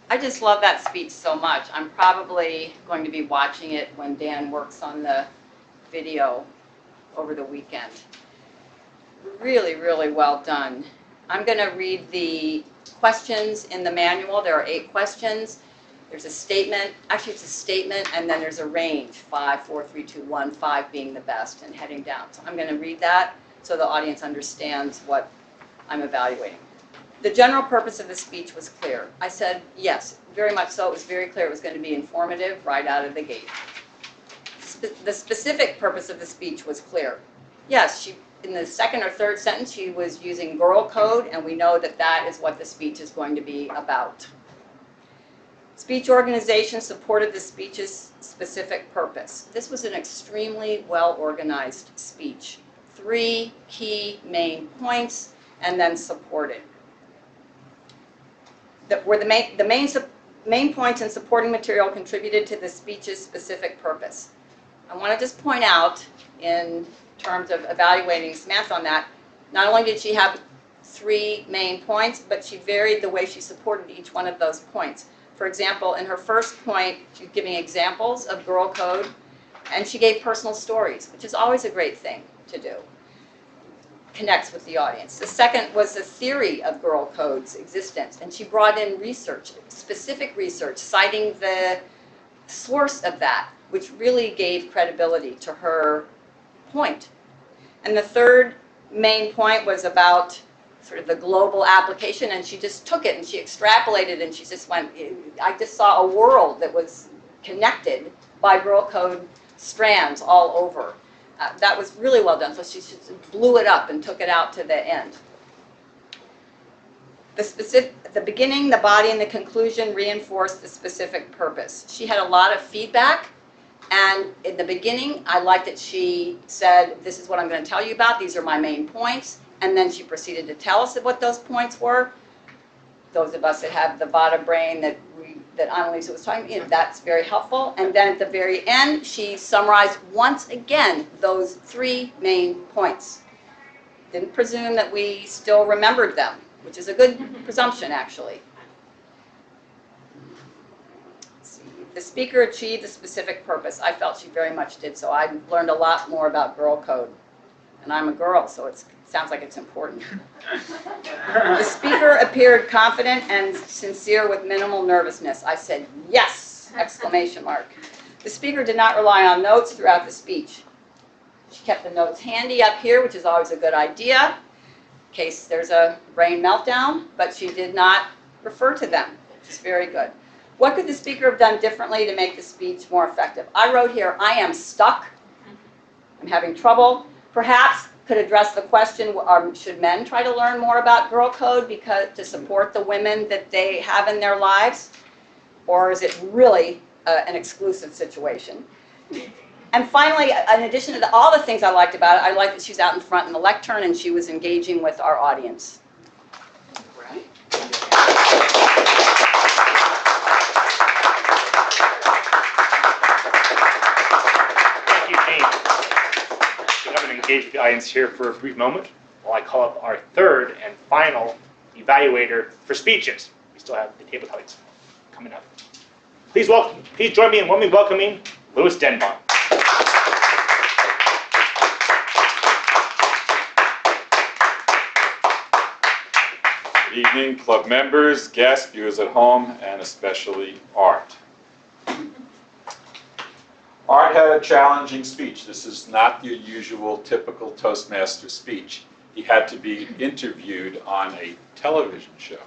I just love that speech so much. I'm probably going to be watching it when Dan works on the video over the weekend. Really, really well done. I'm going to read the questions in the manual. There are 8 questions. There's a statement. Actually, it's a statement, and then there's a range, 5, 4, 3, 2, 1, 5 being the best and heading down. So I'm going to read that so the audience understands what I'm evaluating. The general purpose of the speech was clear. I said, yes, very much so. It was very clear it was going to be informative right out of the gate. The specific purpose of the speech was clear. Yes, in the second or third sentence, she was using girl code, and we know that that is what the speech is going to be about. Speech organization supported the speech's specific purpose. This was an extremely well-organized speech. 3 key main points, and then supported. The main points and supporting material contributed to the speech's specific purpose. I want to just point out, in terms of evaluating Samantha on that, not only did she have 3 main points, but she varied the way she supported each one of those points. For example, in her first point, she's giving examples of girl code, and she gave personal stories, which is always a great thing to do. Connects with the audience. The second was the theory of girl code's existence, and she brought in research, specific research, citing the source of that, which really gave credibility to her point. And the third main point was about sort of the global application, and she just took it and she extrapolated and she just went, I just saw a world that was connected by girl code strands all over. That was really well done. So she blew it up and took it out to the end. The beginning, the body, and the conclusion reinforced the specific purpose. She had a lot of feedback, and in the beginning, I liked that she said, this is what I'm going to tell you about. These are my main points. And then she proceeded to tell us what those points were. Those of us that have the Vata brain that Annalisa was talking about, that's very helpful. And then at the very end, she summarized once again those 3 main points. Didn't presume that we still remembered them, which is a good presumption, actually. Let's see. The speaker achieved the specific purpose. I felt she very much did so. I learned a lot more about girl code. And I'm a girl, so it sounds like it's important. The speaker appeared confident and sincere with minimal nervousness. I said, yes! Exclamation mark. The speaker did not rely on notes throughout the speech. She kept the notes handy up here, which is always a good idea, in case there's a brain meltdown, but she did not refer to them, which is very good. What could the speaker have done differently to make the speech more effective? I wrote here, I am stuck. I'm having trouble. Perhaps could address the question, should men try to learn more about girl code to support the women that they have in their lives? Or is it really an exclusive situation? And finally, in addition to all the things I liked about it, I liked that she was out in front in the lectern and she was engaging with our audience. Thank you, team. I'm going to engage with the audience here for a brief moment while I call up our third and final evaluator for speeches. We still have the table topics coming up. Please join me in welcoming Louis Denbon. Good evening, club members, guests, viewers at home, and especially Art. Art had a challenging speech. This is not your usual typical Toastmaster speech. He had to be interviewed on a television show,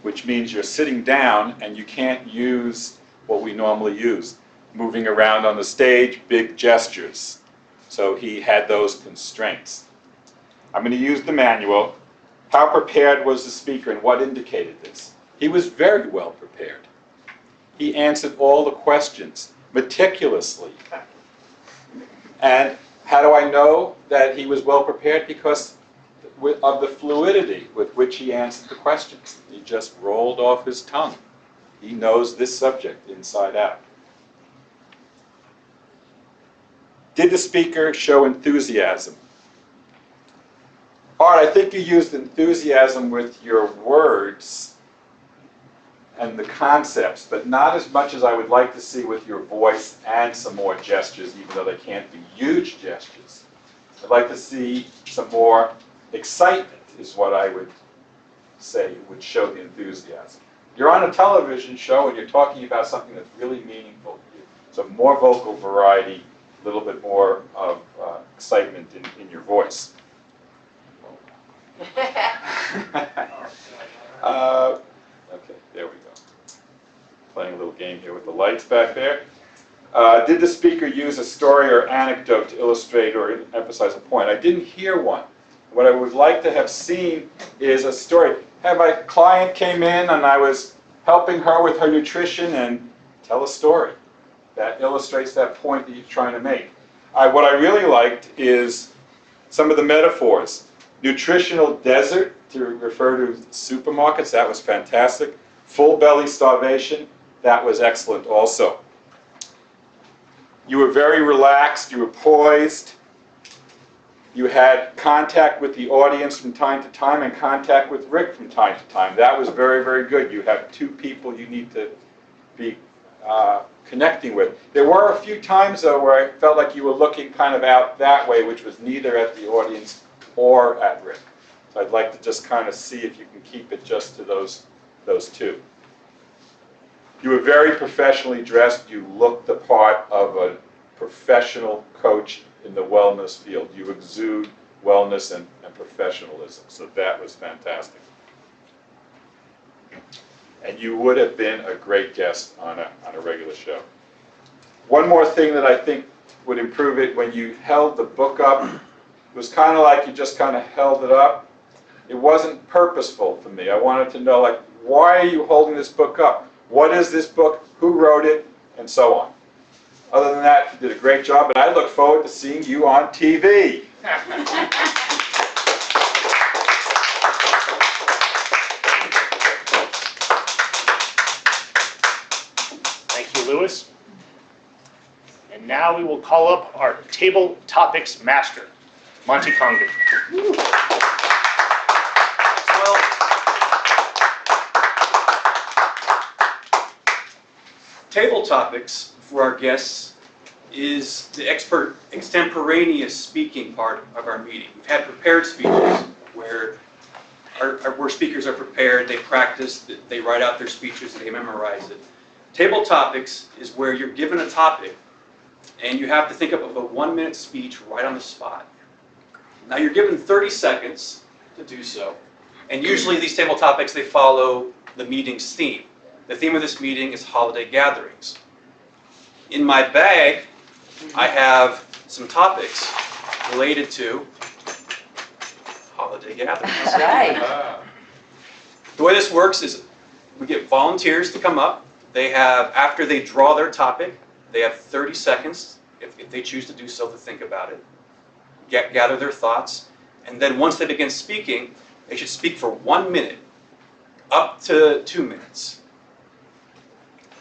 which means you're sitting down and you can't use what we normally use, moving around on the stage, big gestures. So he had those constraints. I'm going to use the manual. How prepared was the speaker and what indicated this? He was very well prepared. He answered all the questions meticulously. And how do I know that he was well prepared? Because of the fluidity with which he answered the questions. He just rolled off his tongue. He knows this subject inside out. Did the speaker show enthusiasm? Art, I think you used enthusiasm with your words and the concepts, but not as much as I would like to see with your voice and some more gestures, even though they can't be huge gestures. I'd like to see some more excitement, is what I would say would show the enthusiasm. You're on a television show and you're talking about something that's really meaningful to you. So more vocal variety, a little bit more of excitement in your voice. Okay, there we go. Playing a little game here with the lights back there. Did the speaker use a story or anecdote to illustrate or emphasize a point? I didn't hear one. What I would like to have seen is a story. My client came in and I was helping her with her nutrition, and tell a story that illustrates that point that you're trying to make. What I really liked is some of the metaphors. Nutritional desert, to refer to supermarkets, that was fantastic. Full belly starvation, that was excellent also. You were very relaxed, you were poised. You had contact with the audience from time to time and contact with Rick from time to time. That was very, very good. You have two people you need to be connecting with. There were a few times, though, where I felt like you were looking kind of out that way, which was neither at the audience or at Rick. So I'd like to just kind of see if you can keep it just to those two. You were very professionally dressed. You looked the part of a professional coach in the wellness field. You exude wellness and professionalism. So that was fantastic. And you would have been a great guest on a regular show. One more thing that I think would improve it, when you held the book up, it was kind of like you just kind of held it up. It wasn't purposeful for me. I wanted to know, like, why are you holding this book up? What is this book? Who wrote it? And so on. Other than that, you did a great job, and I look forward to seeing you on TV. Thank you, Louis. And now we will call up our table topics master, Monty Congdon. Well, table topics for our guests is the expert extemporaneous speaking part of our meeting. We've had prepared speeches where where speakers are prepared, they practice, they write out their speeches, and they memorize it. Table topics is where you're given a topic and you have to think up of a 1-minute speech right on the spot. Now you're given 30 seconds to do so, and usually these table topics, they follow the meeting's theme. The theme of this meeting is holiday gatherings. In my bag, I have some topics related to holiday gatherings. That's right. The way this works is we get volunteers to come up. They have, after they draw their topic, they have 30 seconds if they choose to do so, to think about it, gather their thoughts, and then once they begin speaking, they should speak for 1 minute, up to 2 minutes.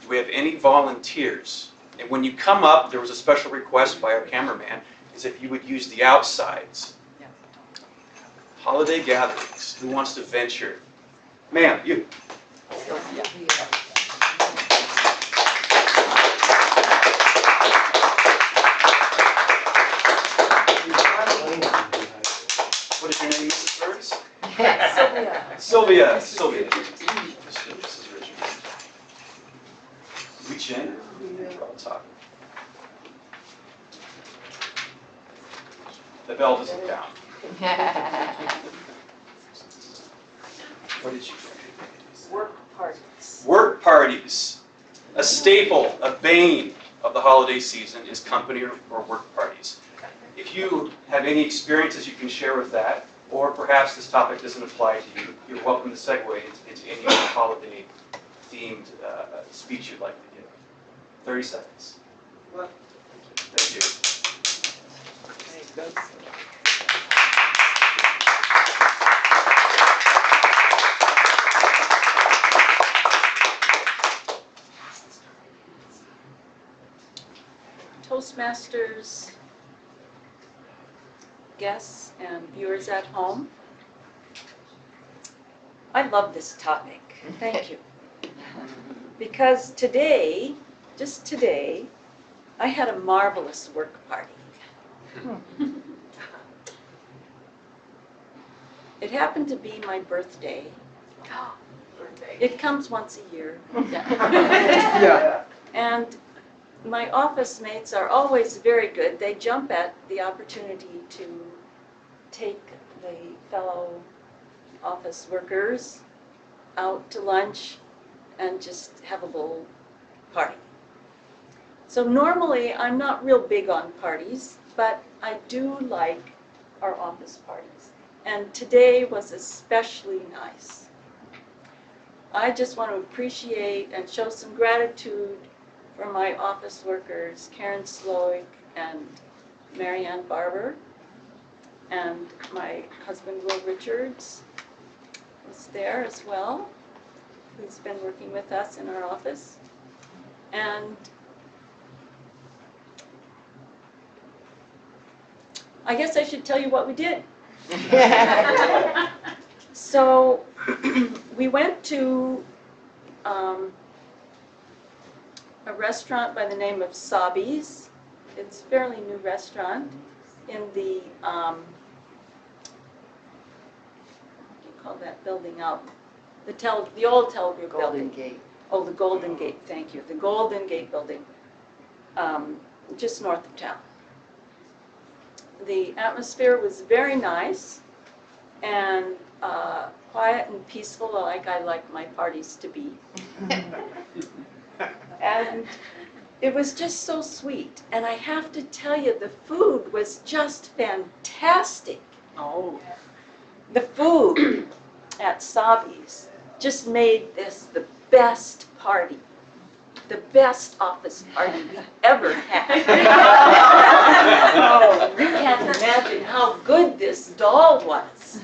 Do we have any volunteers? And when you come up, there was a special request by our cameraman, is if you would use the outsides. Holiday gatherings, who wants to venture? Ma'am, you. What is your name, Mrs. Burns? Sylvia. Sylvia. Reach in. I'll talk. The bell doesn't count. What did you think? Work parties. Work parties. A staple, a bane of the holiday season is company or work parties. If you have any experiences you can share with that, or perhaps this topic doesn't apply to you, you're welcome to segue into any other holiday-themed speech you'd like to give. 30 seconds. Thank you. Toastmasters guests and viewers at home. I love this topic. Thank you. Because today, just today, I had a marvelous work party. It happened to be my birthday. It comes once a year. And my office mates are always very good. They jump at the opportunity to take the fellow office workers out to lunch and just have a little party. So normally I'm not real big on parties, but I do like our office parties. And today was especially nice. I just want to appreciate and show some gratitude for my office workers, Karen Slowick and Marianne Barber, and my husband Will Richards was there as well, who's been working with us in our office. And I guess I should tell you what we did. So we went to a restaurant by the name of Sabi's. It's a fairly new restaurant in the, what do you call that building out? The old Telgroup building. Golden Gate. Oh, the Golden Gate, thank you. The Golden Gate building, just north of town. The atmosphere was very nice and quiet and peaceful, like I like my parties to be. And it was just so sweet. And I have to tell you, the food was just fantastic. Oh. The food at Sabi's just made this the best party, the best office party we ever had. Oh, you can't imagine how good this doll was.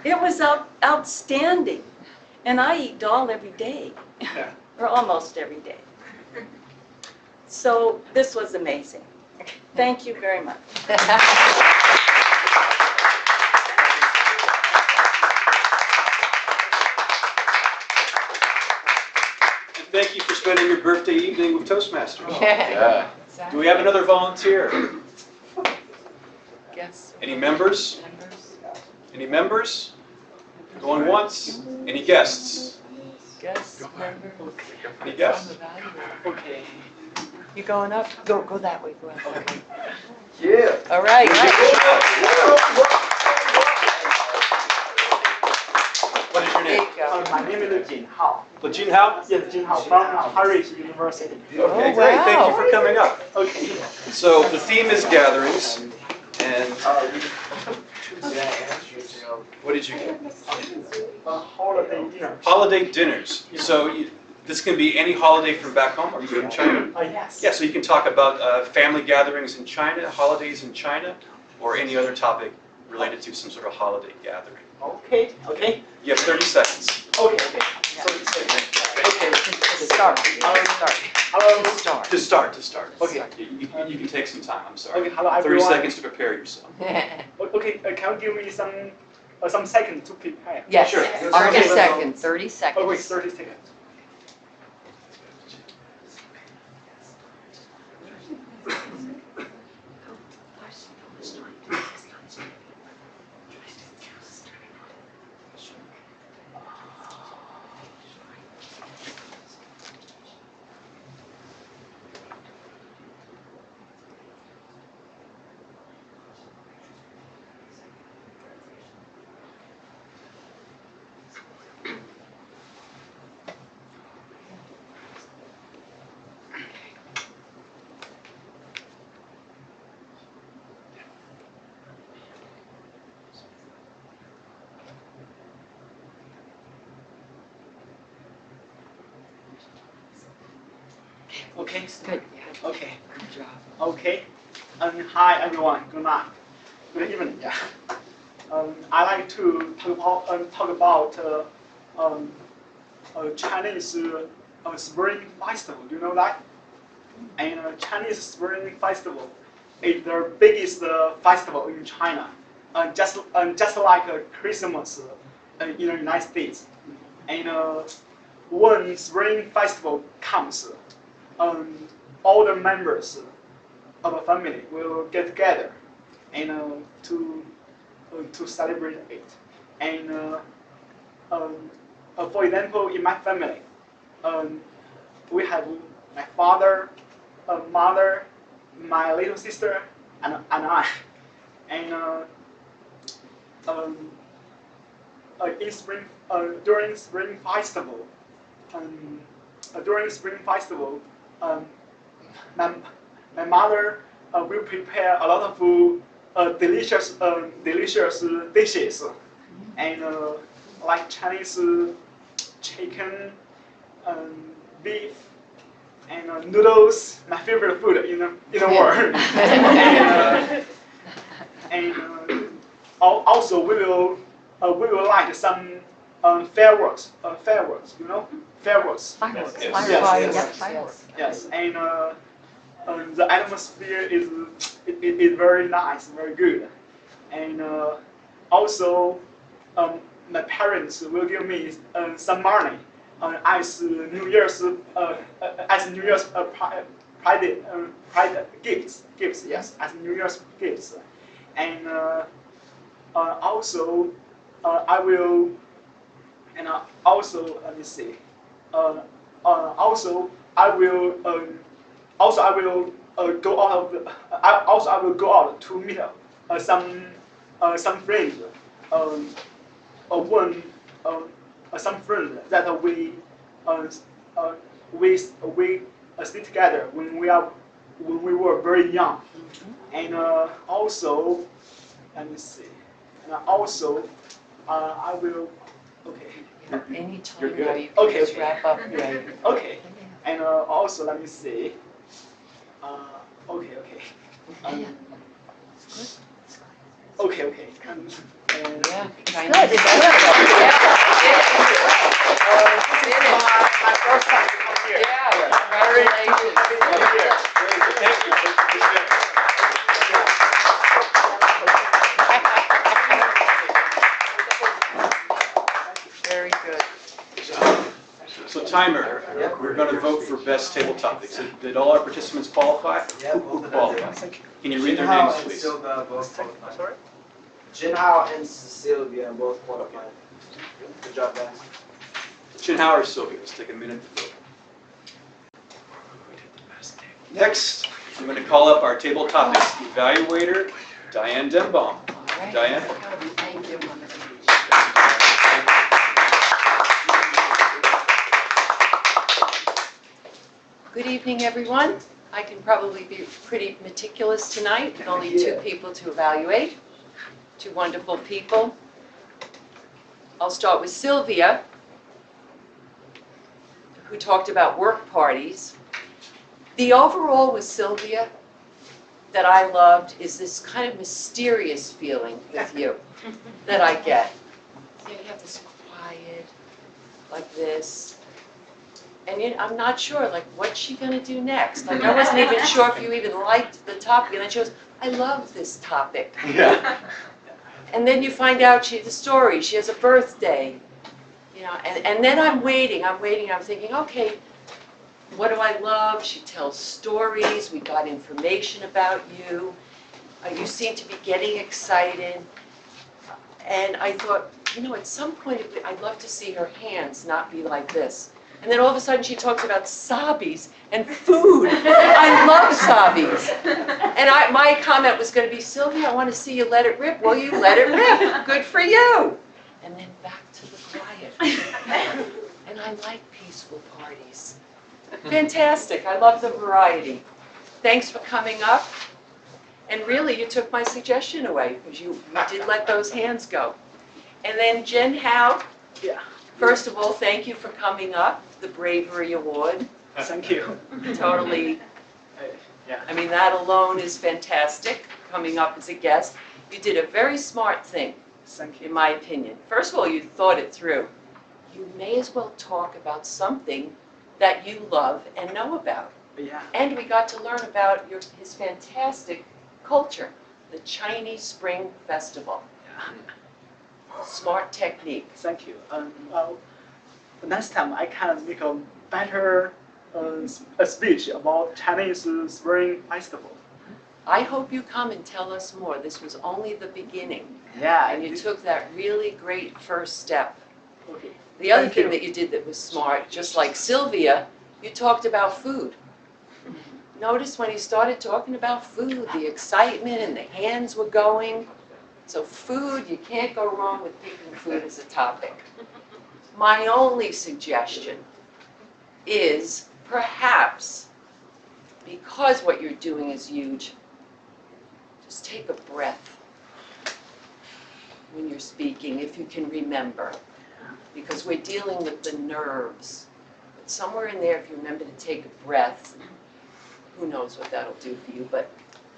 It was outstanding. And I eat dal every day, or almost every day. So this was amazing. Thank you very much. And thank you for spending your birthday evening with Toastmasters. Yeah. Do we have another volunteer? Yes. Any members? Any members? Going once? Any guests? Guest member. Any guests? Okay. You going up? Go that way. Go that way. Okay. Yeah. All right. What is your There name? you go. My name is Jin Hao. Lejin Hao? Yes, Jin Hao from Harris University. Okay, great. Thank you for coming up. Okay. So the theme is gatherings, and what did you get? Holiday dinner. Holiday dinners. So This can be any holiday from back home. Are you in China? Yes. Yeah, so you can talk about family gatherings in China, holidays in China, or any other topic related to some sort of holiday gathering. Okay. Okay. You have 30 seconds. Okay. Okay. Okay. To start. To start. Okay. You can take some time, I'm sorry. Okay. Hello 30 everyone. seconds to prepare yourself. Okay. Can you give me some seconds to prepare? Yes. Sure. 30 seconds. 30 seconds. Okay. 30 seconds. Okay. Good. Okay. Good job. Okay. Hi everyone. Good night. Good evening. Yeah. I like to talk about Chinese Spring Festival. Do you know that? And Chinese Spring Festival is the biggest festival in China. Just like Christmas in the United States. And when Spring Festival comes, all the members of a family will get together and to celebrate it. And for example, in my family, we have my father, mother, my little sister, and I. And in spring, during Spring Festival, my mother will prepare a lot of food, delicious dishes, and like Chinese chicken, beef, and noodles. My favorite food in the world. And also we will light some fireworks. You know, fireworks. Fireworks. Yes. Fireworks. Yes, and the atmosphere is very nice, very good, and also my parents will give me some money as New Year's private gifts. Yes, as New Year's gifts, and also I will, and also let me see, also I will go out. I will go out to meet some friends. Some friends that we stay together when we were very young. And also, let me see. And also, I will. Okay. Anytime You're now, good. you can Okay, just okay. wrap up. Right. Okay. And also, let me see. Okay. Okay. Yeah. Good. This is my first time to come here. Very happy to be here. Thank you. Very good. So timer, we're going to vote for best table topics. Did all our participants qualify? Yeah, Who qualified? Can you read their names, please? Sorry? Jinhao and Sylvia both qualified. Good job, guys. Jinhao or Sylvia? Let's take a minute to vote. Next, I'm going to call up our table topics evaluator, Diane Denbaum. All right. Diane? Thank you. Good evening, everyone. I can probably be pretty meticulous tonight, with only two people to evaluate, two wonderful people. I'll start with Sylvia, who talked about work parties. The overall with Sylvia that I loved is this kind of mysterious feeling with you that I get. You have this quiet, like this. And I'm not sure, like, what's she going to do next? Like, I wasn't even sure if you even liked the topic. And then she goes, I love this topic. Yeah. And then you find out the story. She has a birthday. You know, and then I'm waiting. I'm thinking, okay, what do I love? She tells stories. We got information about you. You seem to be getting excited. And I thought, you know, at some point, I'd love to see her hands not be like this. And then all of a sudden she talks about sabis and food. I love sabis. And my comment was going to be, Sylvia, I want to see you let it rip. Well, you let it rip. Good for you. And then back to the quiet. And I like peaceful parties. Fantastic. I love the variety. Thanks for coming up. And really, you took my suggestion away because you did let those hands go. And then Jen Howe. Yeah. First of all, thank you for coming up, the Bravery Award. Thank you. Totally, Yeah. I mean, that alone is fantastic, coming up as a guest. You did a very smart thing, Thank you. in my opinion. First of all, you thought it through. You may as well talk about something that you love and know about. Yeah. And we got to learn about his fantastic culture, the Chinese Spring Festival. Smart technique. Thank you. The next time I can make a better a speech about Chinese Spring Festival. I hope you come and tell us more. This was only the beginning. Yeah. And you took that really great first step. Okay. The other Thank thing you. that you did that was smart, just like Sylvia, you talked about food. Notice when he started talking about food, the excitement and the hands were going. So food, you can't go wrong with picking food as a topic. My only suggestion is perhaps, because what you're doing is huge, just take a breath when you're speaking, if you can remember. Because we're dealing with the nerves. But somewhere in there, if you remember to take a breath, who knows what that'll do for you, but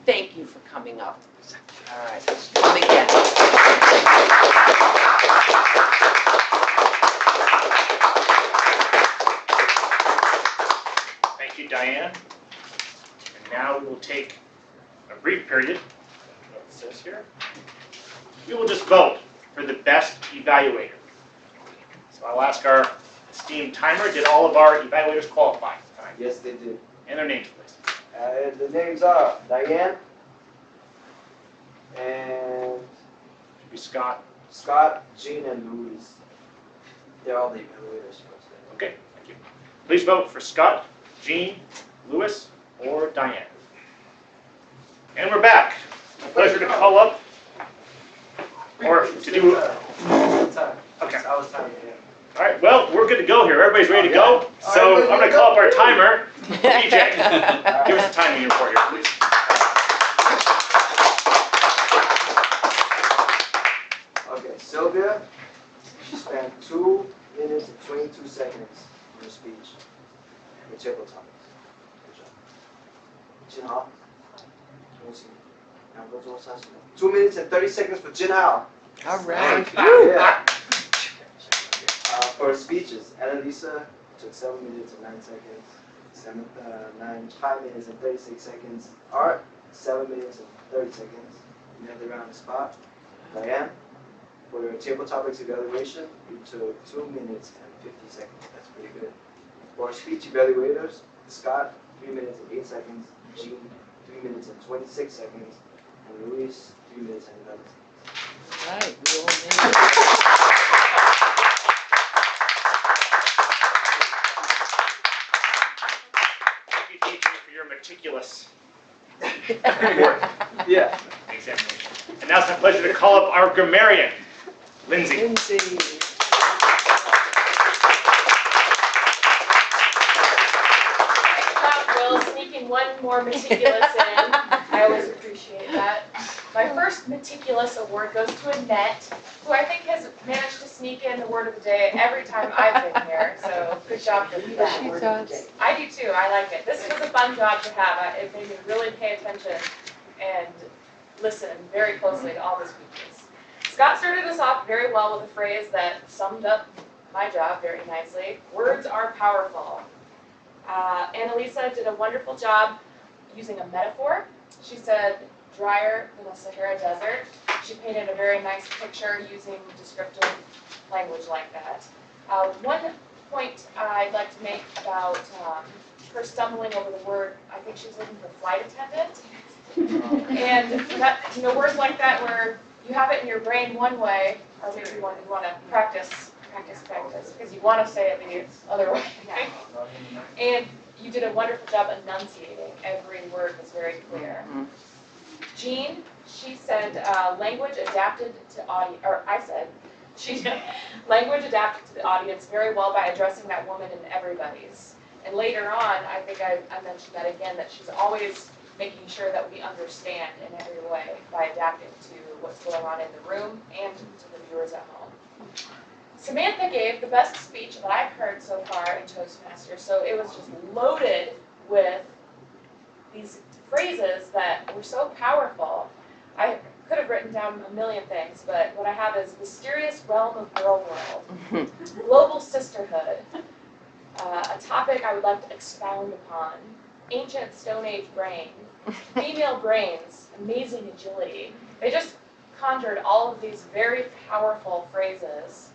thank you for coming up. All right, come again. Thank you, Diane. And now we will take a brief period. What it says here. We will just vote for the best evaluator. So I'll ask our esteemed timer, did all of our evaluators qualify tonight? Yes, they did. And their names, please. The names are Diane and Should be Scott. Scott, Jean, and Louise. They're all the evaluators for today. Okay, thank you. Please vote for Scott, Jean, Louis, or Diane. And we're back. A pleasure to call up, or to do. Okay. I was timing it. All right, well, we're good to go here. Everybody's ready to go. So I'm going to call up our timer. DJ, give us the timing report here, please. Okay, Sylvia, she spent 2 minutes and 22 seconds in her speech. The table topics. Good job. Jin Hao. 2 minutes and 30 seconds for Jin Hao. All right. Yeah. For speeches, Annalisa took 7 minutes and 9 seconds. Samantha, 5 minutes and 36 seconds. Art, 7 minutes and 30 seconds. Nailed it on the spot. Diane, for your table topics evaluation, you took 2 minutes and 50 seconds. That's pretty good. For speech evaluators, Scott, 3 minutes and 8 seconds. Jean, 3 minutes and 26 seconds. And Luis, 3 minutes and 11 seconds. All right, we all made it. Thank you, teacher, for your meticulous Yeah. examination. And now it's my pleasure to call up our grammarian, Lindsay. Lindsay. Will sneaking one more meticulous in. I always appreciate that. My first meticulous award goes to Annette. who I think has managed to sneak in the word of the day every time I've been here. So good job for that. She does. I do too. I like it. This was a fun job to have. It made me really pay attention and listen very closely to all the speeches. Scott started us off very well with a phrase that summed up my job very nicely. Words are powerful. Annalisa did a wonderful job using a metaphor. She said, drier than the Sahara Desert. She painted a very nice picture using descriptive language like that. One point I'd like to make about her stumbling over the word, I think she was looking for flight attendant. And that, words like that where you have it in your brain one way, or maybe you want to practice, because you want to say it the other way. And you did a wonderful job enunciating. Every word was very clear. Jean, she said language adapted to audience, or I said, she said language adapted to the audience very well by addressing that woman in everybody's. And later on, I think I mentioned that again, that she's always making sure that we understand in every way by adapting to what's going on in the room and to the viewers at home. Samantha gave the best speech that I've heard so far in Toastmasters, so it was just loaded with these phrases that were so powerful. I could have written down a million things, but what I have is mysterious realm of girl world, global sisterhood, a topic I would like to expound upon, ancient Stone Age brain, female brains, amazing agility. They just conjured all of these very powerful phrases,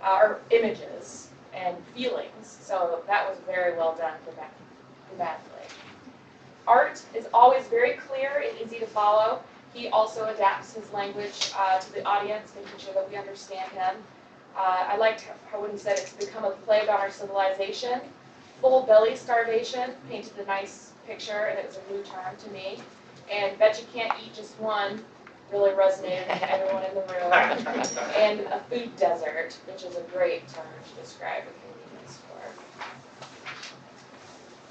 or images, and feelings. So that was very well done grammatically. Art is always very clear and easy to follow. He also adapts his language to the audience, making sure that we understand him. I liked how when he said it's become a play about our civilization. Full belly starvation painted a nice picture, and it was a new term to me. And bet you can't eat just one really resonated with everyone in the room. And a food desert, which is a great term to describe what convenience for.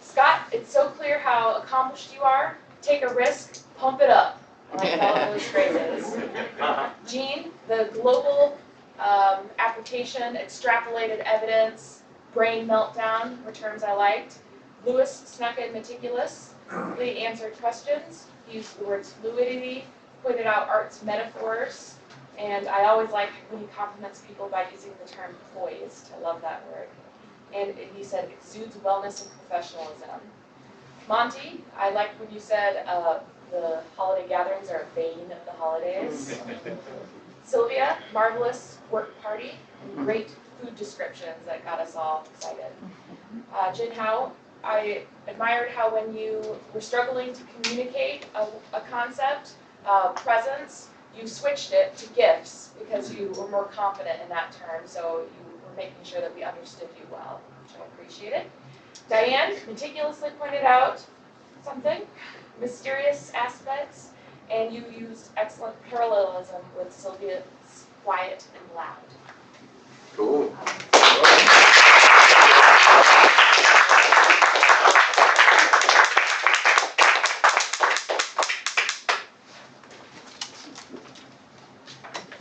Scott, it's so clear how accomplished you are. Take a risk, pump it up. I like all of those phrases. Jean, the global application, extrapolated evidence, brain meltdown were terms I liked. Lewis snuck in meticulously answered questions. He used the words fluidity, pointed out art's metaphors, and I always like when he compliments people by using the term poised. I love that word. And he said it exudes wellness and professionalism. Monty, I liked when you said the holiday gatherings are a bane of the holidays. Sylvia, marvelous work party and great food descriptions that got us all excited. Jin Hao, I admired how when you were struggling to communicate a concept, presence, you switched it to gifts because you were more confident in that term, so you were making sure that we understood you well, which I appreciated. Diane meticulously pointed out something, mysterious aspects, and you used excellent parallelism with Sylvia's quiet and loud. Cool.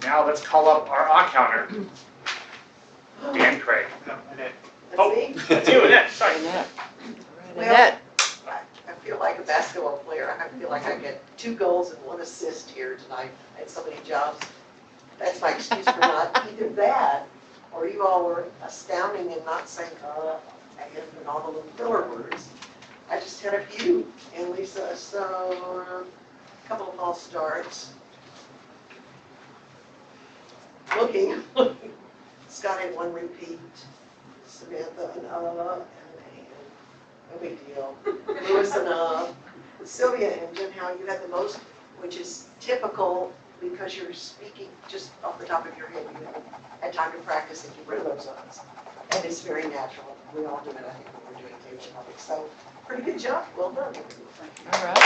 Now let's call up our odd counter, Dan Craig. That's me? That's you, Annette. Sorry. Well, I feel like a basketball player. I feel like I get 2 goals and 1 assist here tonight. I had so many jobs. That's my excuse for not either that, or you all were astounding and not saying, and all the little filler words. I just had a few, and Lisa, so a couple of false starts. Looking. Scott had 1 repeat. Samantha, and no big deal. Lewis and Sylvia and Jen, how you had the most, which is typical because you're speaking just off the top of your head. You haven't had time to practice and get rid of those odds. And it's very natural. We all do it, I think, when we're doing table topics. So, pretty good job. Well done. All right.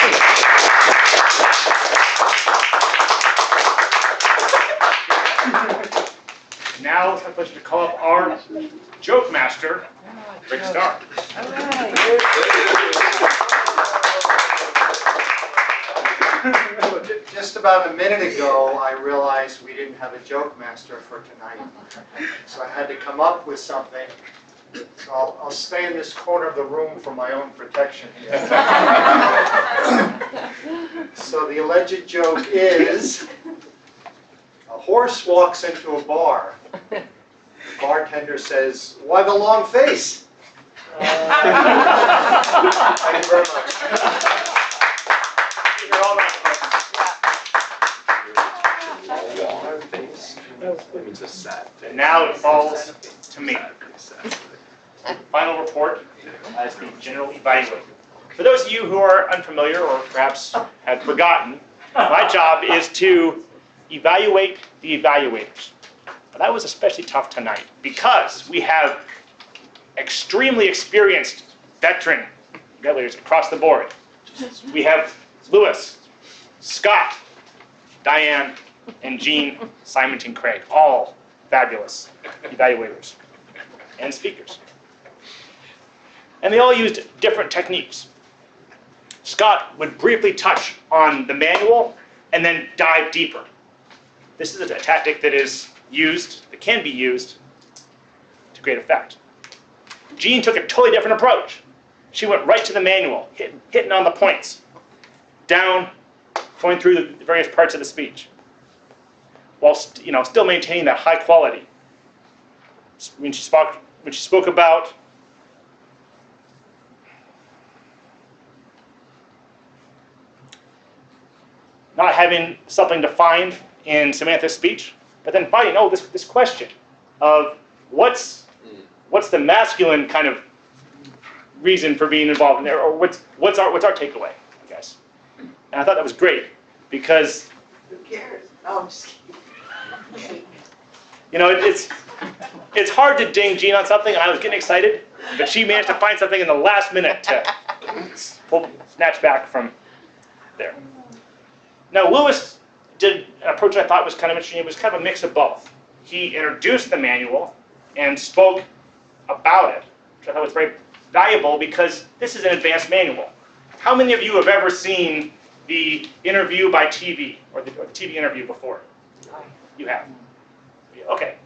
Now it's my pleasure to call up our joke master, Rick Starr. All right. Just about a minute ago, I realized we didn't have a joke master for tonight. So I had to come up with something. So I'll stay in this corner of the room for my own protection here. So the alleged joke is, a horse walks into a bar. The bartender says, "Why the long face?" Thank you very much. And now it falls to me. Final report as the general evaluator. For those of you who are unfamiliar or perhaps have forgotten, my job is to evaluate the evaluators. But that was especially tough tonight because we have extremely experienced veteran evaluators across the board. We have Lewis, Scott, Diane, and Jean, Simonton, Craig, all fabulous evaluators and speakers. And they all used different techniques. Scott would briefly touch on the manual and then dive deeper. This is a tactic that is used, that can be used to great effect. Jean took a totally different approach. She went right to the manual, hitting on the points, down, going through the various parts of the speech, while still maintaining that high quality. When she spoke about not having something defined in Samantha's speech, but then finding, this question of what's the masculine kind of reason for being involved in there, or what's our takeaway, I guess. And I thought that was great because Who cares? No, I'm just kidding. it's hard to ding Jean on something, and I was getting excited, but she managed to find something in the last minute to snatch back from there. Now, Lewis did an approach I thought was kind of interesting. It was kind of a mix of both. He introduced the manual and spoke about it, which I thought was very valuable because this is an advanced manual. How many of you have ever seen the interview by TV or the TV interview before? You have. Okay.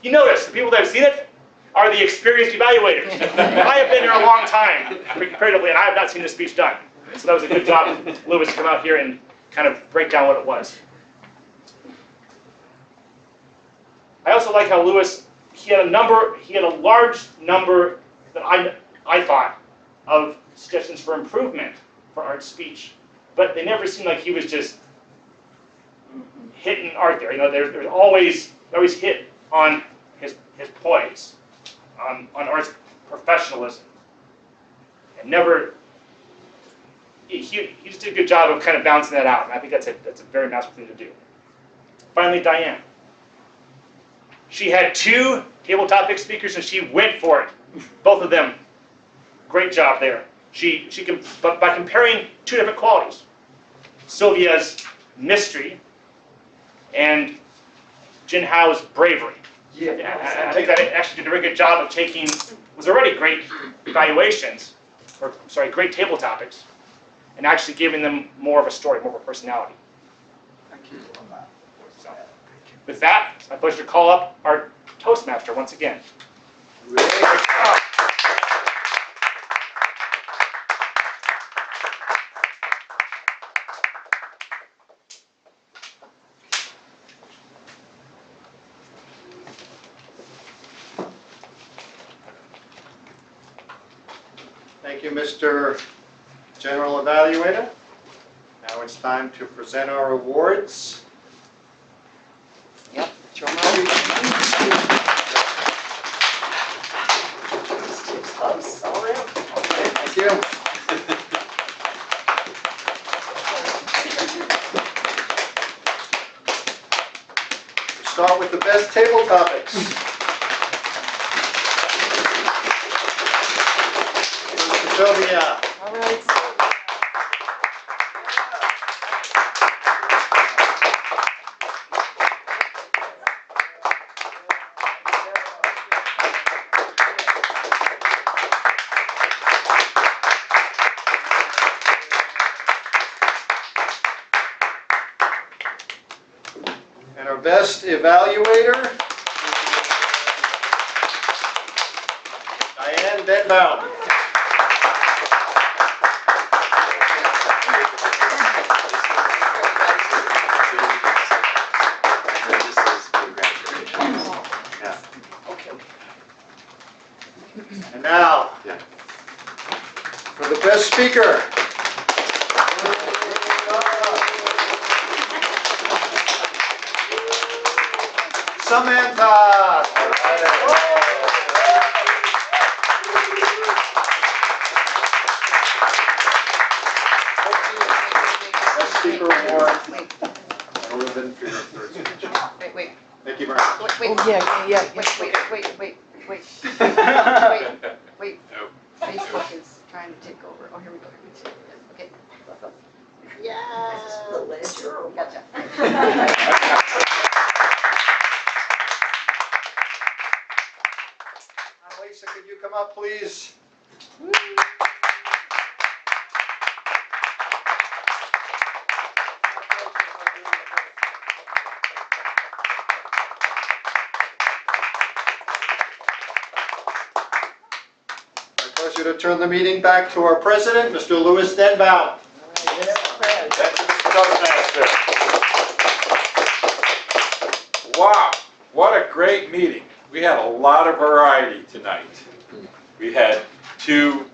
You notice the people that have seen it are the experienced evaluators. I have been here a long time, comparatively, and I have not seen this speech done. So that was a good job, Lewis, to come out here and kind of break down what it was. I also like how Lewis, he had a large number that I thought of suggestions for improvement for Art's speech, but they never seemed like he was just hitting Art there. There's always hit on his poise, on Art's professionalism, and never. He just did a good job of kind of balancing that out, and I think that's a very masterful thing to do. Finally, Diane. She had 2 table topic speakers, and she went for it. Both of them, great job there. But by comparing 2 different qualities, Sylvia's mystery and Jin Hao's bravery. I think that it actually did a very good job of taking was already great evaluations, great table topics, and actually giving them more of a story, more of a personality. Thank you. So, with that, it's my pleasure to call up our Toastmaster once again. Thank you, Mr. General Evaluator. Now it's time to present our awards. Yep, drum roll. Thank you. We'll start with the best table topics. Sylvia. All right. best evaluator, Diane Denbaum. And now, for the best speaker. Samantha. Speaker award. Northern for your first speech. Wait. Thank you very much. Wait. Oh, yeah. Wait. Facebook is trying to take over. Oh, here we go. Okay. Yes, the ledger. Gotcha. Lisa, could you come up, please? My pleasure to turn the meeting back to our president, Mr. Louis Denbaum. Thank you, Mr. Toastmaster. Wow, what a great meeting. We had a lot of variety tonight. We had 2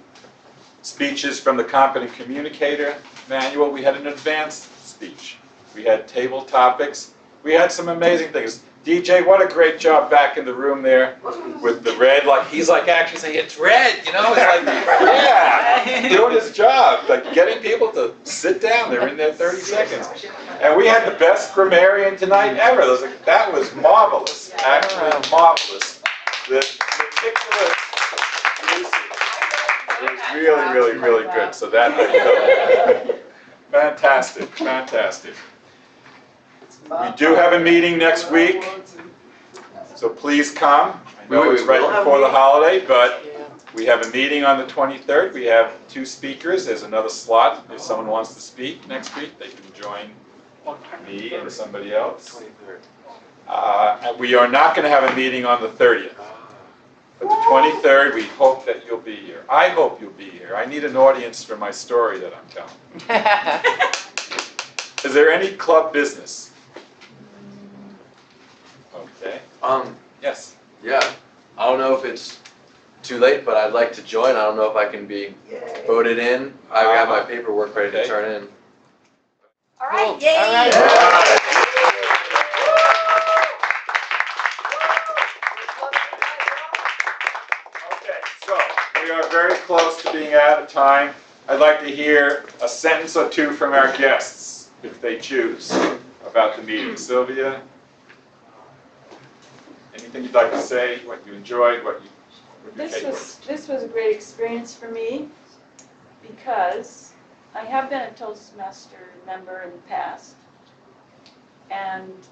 speeches from the Competent Communicator Manual. We had an advanced speech. We had table topics. We had some amazing things. DJ, what a great job back in the room there with the red. Like he's like actually saying it's red, you know? It's like, yeah, doing his job, like getting people to sit down. They're in there 30 seconds. And we had the best grammarian tonight ever. That was marvelous, actually marvelous. The meticulous usage was really, really good. So that, fantastic. We do have a meeting next week, so please come. I know it's right before the holiday, but we have a meeting on the 23rd. We have 2 speakers. There's another slot. If someone wants to speak next week, they can join me and somebody else. And we are not going to have a meeting on the 30th. But the 23rd, we hope that you'll be here. I hope you'll be here. I need an audience for my story that I'm telling. Is there any club business? Okay. Yes. Yeah. I don't know if it's too late, but I'd like to join. I don't know if I can be voted in. I have my paperwork ready to turn in. All right, Cool. yay! All right. Okay, so we are very close to being out of time. I'd like to hear a sentence or 2 from our guests, if they choose, about the meeting. Sylvia, anything you'd like to say, what you enjoyed, what you This was a great experience for me because I have been a Toastmaster member in the past, and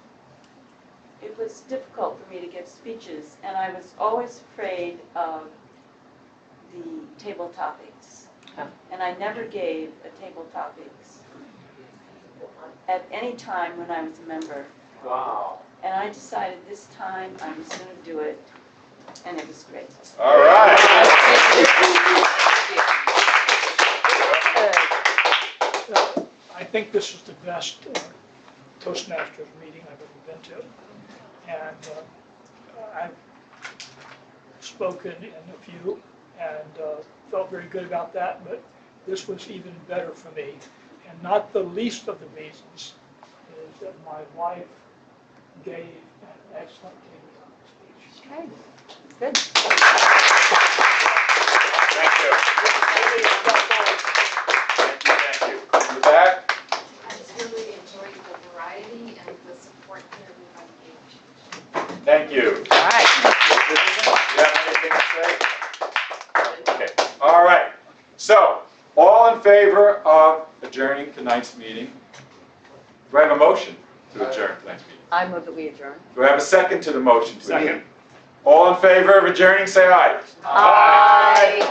it was difficult for me to give speeches, and I was always afraid of the table topics, and I never gave a table topics at any time when I was a member. Wow. And I decided this time I was going to do it, and it was great. All right. I think this is the best Toastmasters meeting I've ever been to. And I've spoken in a few and felt very good about that, but this was even better for me. And not the least of the reasons is that my wife gave an excellent table speech. Okay, good. Thank you. Thank you. In the back? I just really enjoyed the variety and the support that everyone gave. Thank you. All right. Do you have anything to say? Okay. All right. So, all in favor of adjourning tonight's meeting? Do I have a motion to adjourn tonight's meeting? I move that we adjourn. Do I have a second to the motion to adjourn? All in favor of adjourning, say aye. Aye.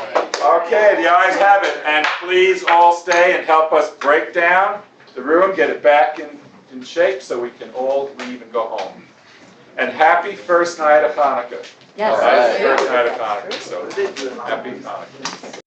Okay, the ayes have it. And please all stay and help us break down the room, get it back in in shape so we can all leave and go home. And happy first night of Hanukkah. Yes. All right, first night of Hanukkah, so happy Hanukkah.